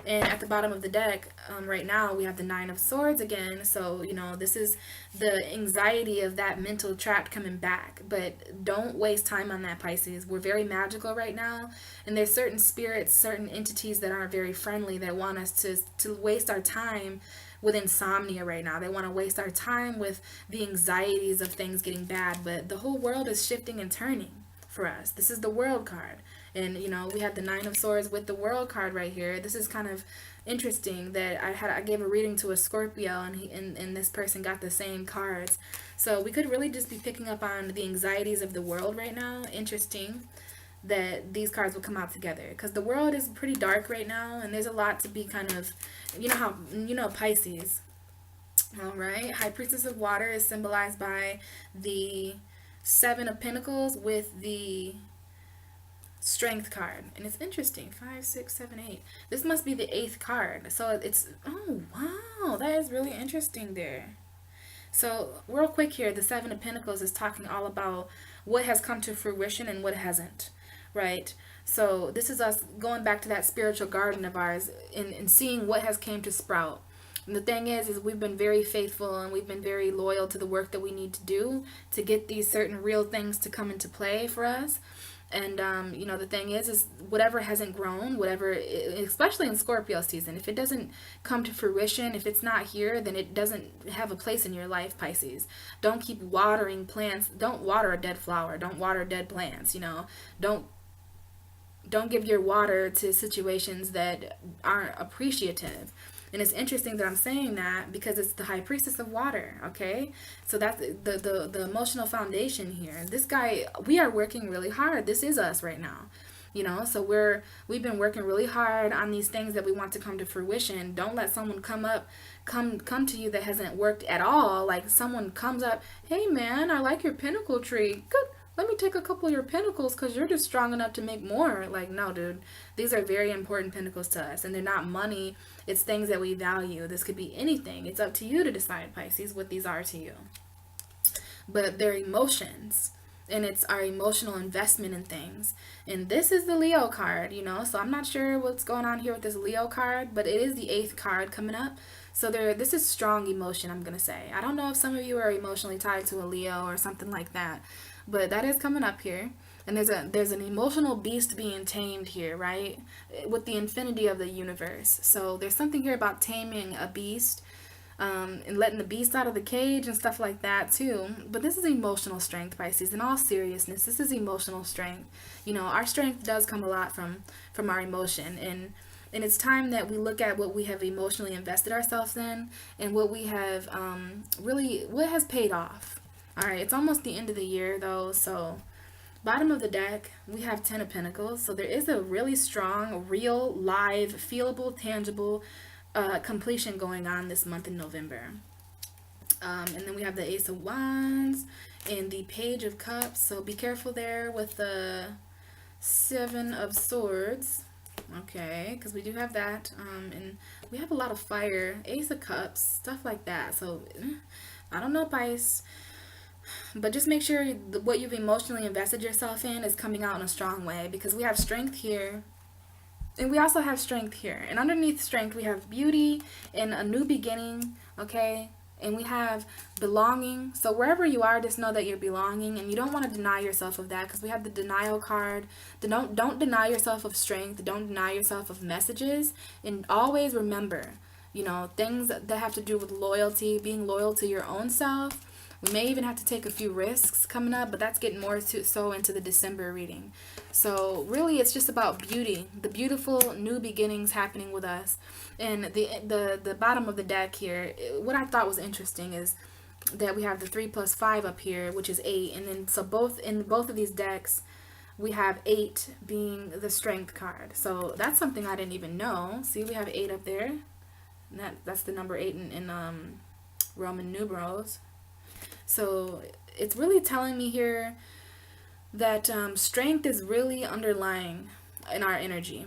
And at the bottom of the deck right now, we have the Nine of Swords again. So, this is the anxiety of that mental trap coming back. But don't waste time on that, Pisces. We're very magical right now. And there's certain spirits, certain entities that aren't very friendly that want us to waste our time with insomnia right now. They want to waste our time with the anxieties of things getting bad. But the whole world is shifting and turning for us. This is the World card. And, we had the Nine of Swords with the World card right here. This is kind of interesting that I gave a reading to a Scorpio, and this person got the same cards. So we could really just be picking up on the anxieties of the world right now. Interesting that these cards will come out together, because the world is pretty dark right now, and there's a lot to be kind of, Pisces. All right. High Priestess of Water is symbolized by the Seven of Pentacles with the Strength card. And it's interesting. 5, 6, 7, 8. This must be the 8th card. So it's, oh, wow. That is really interesting there. So real quick here, the Seven of Pentacles is talking all about what has come to fruition and what hasn't, right? So this is us going back to that spiritual garden of ours and seeing what has came to sprout. And the thing is we've been very faithful, and we've been very loyal to the work that we need to do to get these certain real things to come into play for us. And, the thing is whatever hasn't grown, whatever, especially in Scorpio season, if it doesn't come to fruition, if it's not here, then it doesn't have a place in your life, Pisces. Don't keep watering plants. Don't water a dead flower. Don't water dead plants, Don't give your water to situations that aren't appreciative. And it's interesting that I'm saying that because it's the High Priestess of Water, okay? So that's the emotional foundation here. This guy, we are working really hard. This is us right now. So we've been working really hard on these things that we want to come to fruition. Don't let someone come to you that hasn't worked at all. Like someone comes up, "Hey man, I like your pentacle tree. Good. Let me take a couple of your pentacles because you're just strong enough to make more." Like, no, dude. These are very important pentacles to us, and they're not money. It's things that we value. This could be anything. It's up to you to decide, Pisces, what these are to you. But they're emotions, and it's our emotional investment in things. And this is the Leo card, so I'm not sure what's going on here with this Leo card, but it is the 8th card coming up. So this is strong emotion, I'm going to say. I don't know if some of you are emotionally tied to a Leo or something like that, but that is coming up here. And there's an emotional beast being tamed here, right? With the infinity of the universe. So there's something here about taming a beast, and letting the beast out of the cage and stuff like that too. But this is emotional strength, Pisces. In all seriousness, this is emotional strength. Our strength does come a lot from our emotion, and it's time that we look at what we have emotionally invested ourselves in, and what we have what has paid off. All right, it's almost the end of the year though, so bottom of the deck, we have 10 of Pentacles. So there is a really strong, real, live, feelable, tangible completion going on this month in November. And then we have the Ace of Wands and the Page of Cups. So be careful there with the Seven of Swords. Okay, because we do have that. And we have a lot of fire, Ace of Cups, stuff like that. So I don't know, Pisces. But just make sure what you've emotionally invested yourself in is coming out in a strong way, because we have strength here. And we also have strength here. And underneath strength, we have beauty and a new beginning, okay? And we have belonging. So wherever you are, just know that you're belonging. And you don't want to deny yourself of that, because we have the denial card. Don't deny yourself of strength. Don't deny yourself of messages. And always remember, things that have to do with loyalty, being loyal to your own self. We may even have to take a few risks coming up, but that's getting more so into the December reading. So really, it's just about beauty, the beautiful new beginnings happening with us. And the bottom of the deck here, what I thought was interesting is that we have the 3 plus 5 up here, which is 8. And then so in both of these decks, we have 8 being the strength card. So that's something I didn't even know. See, we have 8 up there. And that's the number 8 in Roman numerals. So it's really telling me here that strength is really underlying in our energy.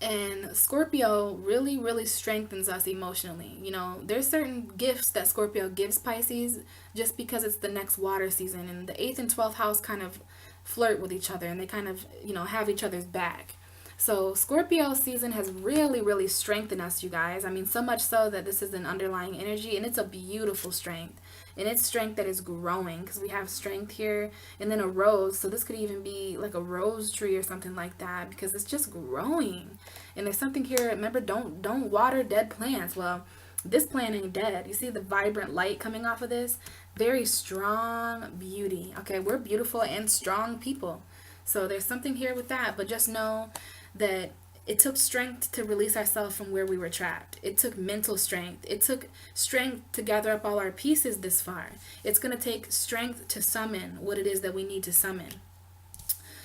And Scorpio really, really strengthens us emotionally. There's certain gifts that Scorpio gives Pisces just because it's the next water season. And the 8th and 12th house kind of flirt with each other, and they kind of, have each other's back. So Scorpio season has really, really strengthened us, you guys. I mean, so much so that this is an underlying energy, and it's a beautiful strength. And it's strength that is growing, because we have strength here and then a rose. So this could even be like a rose tree or something like that, because it's just growing. And there's something here. Remember, don't water dead plants. Well, this plant ain't dead. You see the vibrant light coming off of this? Very strong beauty. Okay, we're beautiful and strong people. So there's something here with that, but just know that it took strength to release ourselves from where we were trapped. It took mental strength. It took strength to gather up all our pieces this far. It's going to take strength to summon what it is that we need to summon.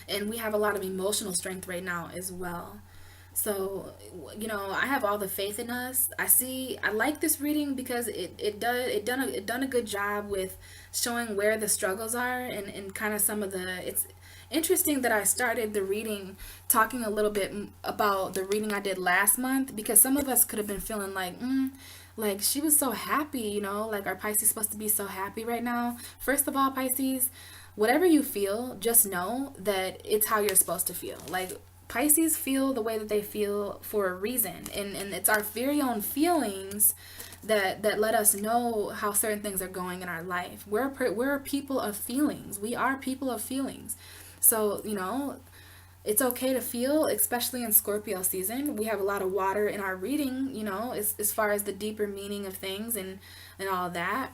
And we have a lot of emotional strength right now as well. So, I have all the faith in us. I like this reading because it done a good job with showing where the struggles are, and kind of some of it's interesting that I started the reading talking a little bit about the reading I did last month, because some of us could have been feeling like she was so happy, like our Pisces supposed to be so happy right now. First of all, Pisces, whatever you feel, just know that it's how you're supposed to feel. Like, Pisces feel the way that they feel for a reason, and it's our very own feelings that let us know how certain things are going in our life. We're people of feelings. We are people of feelings. So, it's okay to feel, especially in Scorpio season. We have a lot of water in our reading, as far as the deeper meaning of things and all that.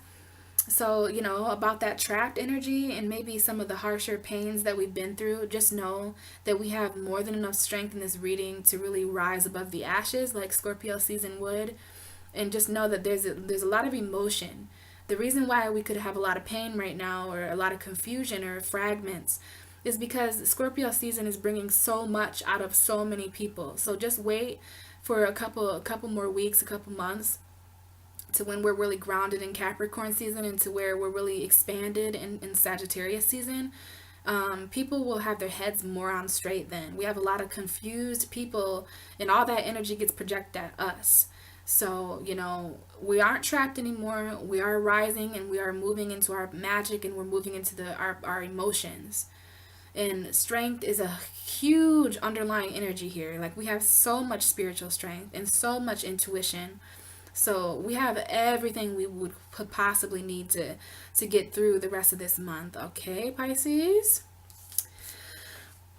So, about that trapped energy and maybe some of the harsher pains that we've been through, just know that we have more than enough strength in this reading to really rise above the ashes like Scorpio season would. And just know that there's a lot of emotion. The reason why we could have a lot of pain right now, or a lot of confusion or fragments, is because Scorpio season is bringing so much out of so many people. So just wait for a couple more weeks, a couple months, to when we're really grounded in Capricorn season, and to where we're really expanded in Sagittarius season. People will have their heads more on straight then. We have a lot of confused people, and all that energy gets projected at us. So, we aren't trapped anymore. We are rising, and we are moving into our magic, and we're moving into our emotions. And strength is a huge underlying energy here. Like, we have so much spiritual strength and so much intuition. So we have everything we could possibly need to get through the rest of this month. Okay, Pisces?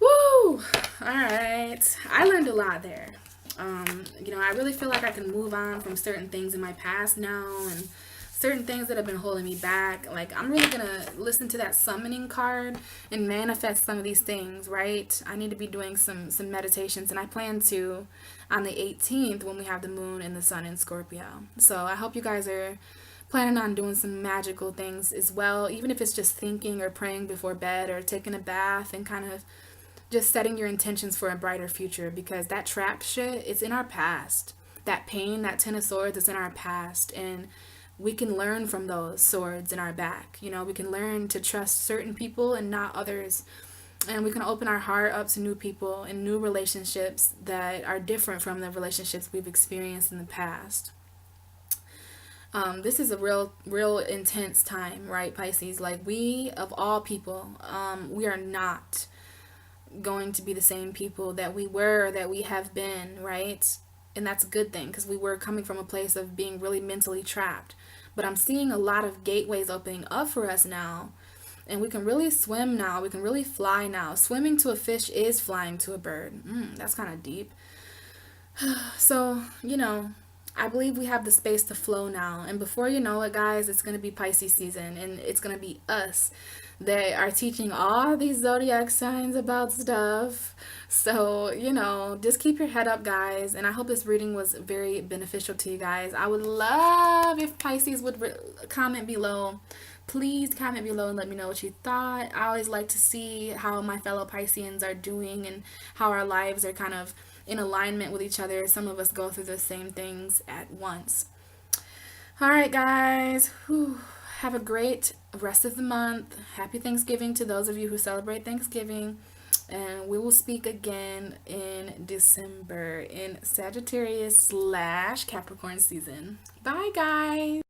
Woo! All right. I learned a lot there. I really feel like I can move on from certain things in my past now, and certain things that have been holding me back. Like, I'm really gonna listen to that summoning card and manifest some of these things, right? I need to be doing some meditations, and I plan to on the 18th when we have the moon and the sun in Scorpio. So I hope you guys are planning on doing some magical things as well, even if it's just thinking or praying before bed or taking a bath, and kind of just setting your intentions for a brighter future, because that trapped shit, it's in our past. that pain, that 10 of swords is in our past, and we can learn from those swords in our back. You know, we can learn to trust certain people and not others. And we can open our heart up to new people and new relationships that are different from the relationships we've experienced in the past. This is a real intense time, right, Pisces? Like, we, of all people, we are not going to be the same people that we were, that we have been, right? And that's a good thing, because we were coming from a place of being really mentally trapped. But I'm seeing a lot of gateways opening up for us now. And we can really swim now. We can really fly now. Swimming to a fish is flying to a bird. That's kind of deep. So, you know, I believe we have the space to flow now. And before you know it, guys, it's going to be Pisces season. And it's going to be us that are teaching all these zodiac signs about stuff. So, you know, just keep your head up, guys. And I hope this reading was very beneficial to you guys. I would love if Pisces would comment below. Please comment below and let me know what you thought. I always like to see how my fellow Pisceans are doing and how our lives are kind of in alignment with each other. Some of us go through the same things at once. All right, guys. Whew. Have a great rest of the month. Happy Thanksgiving to those of you who celebrate Thanksgiving. And we will speak again in December in Sagittarius / Capricorn season. Bye, guys.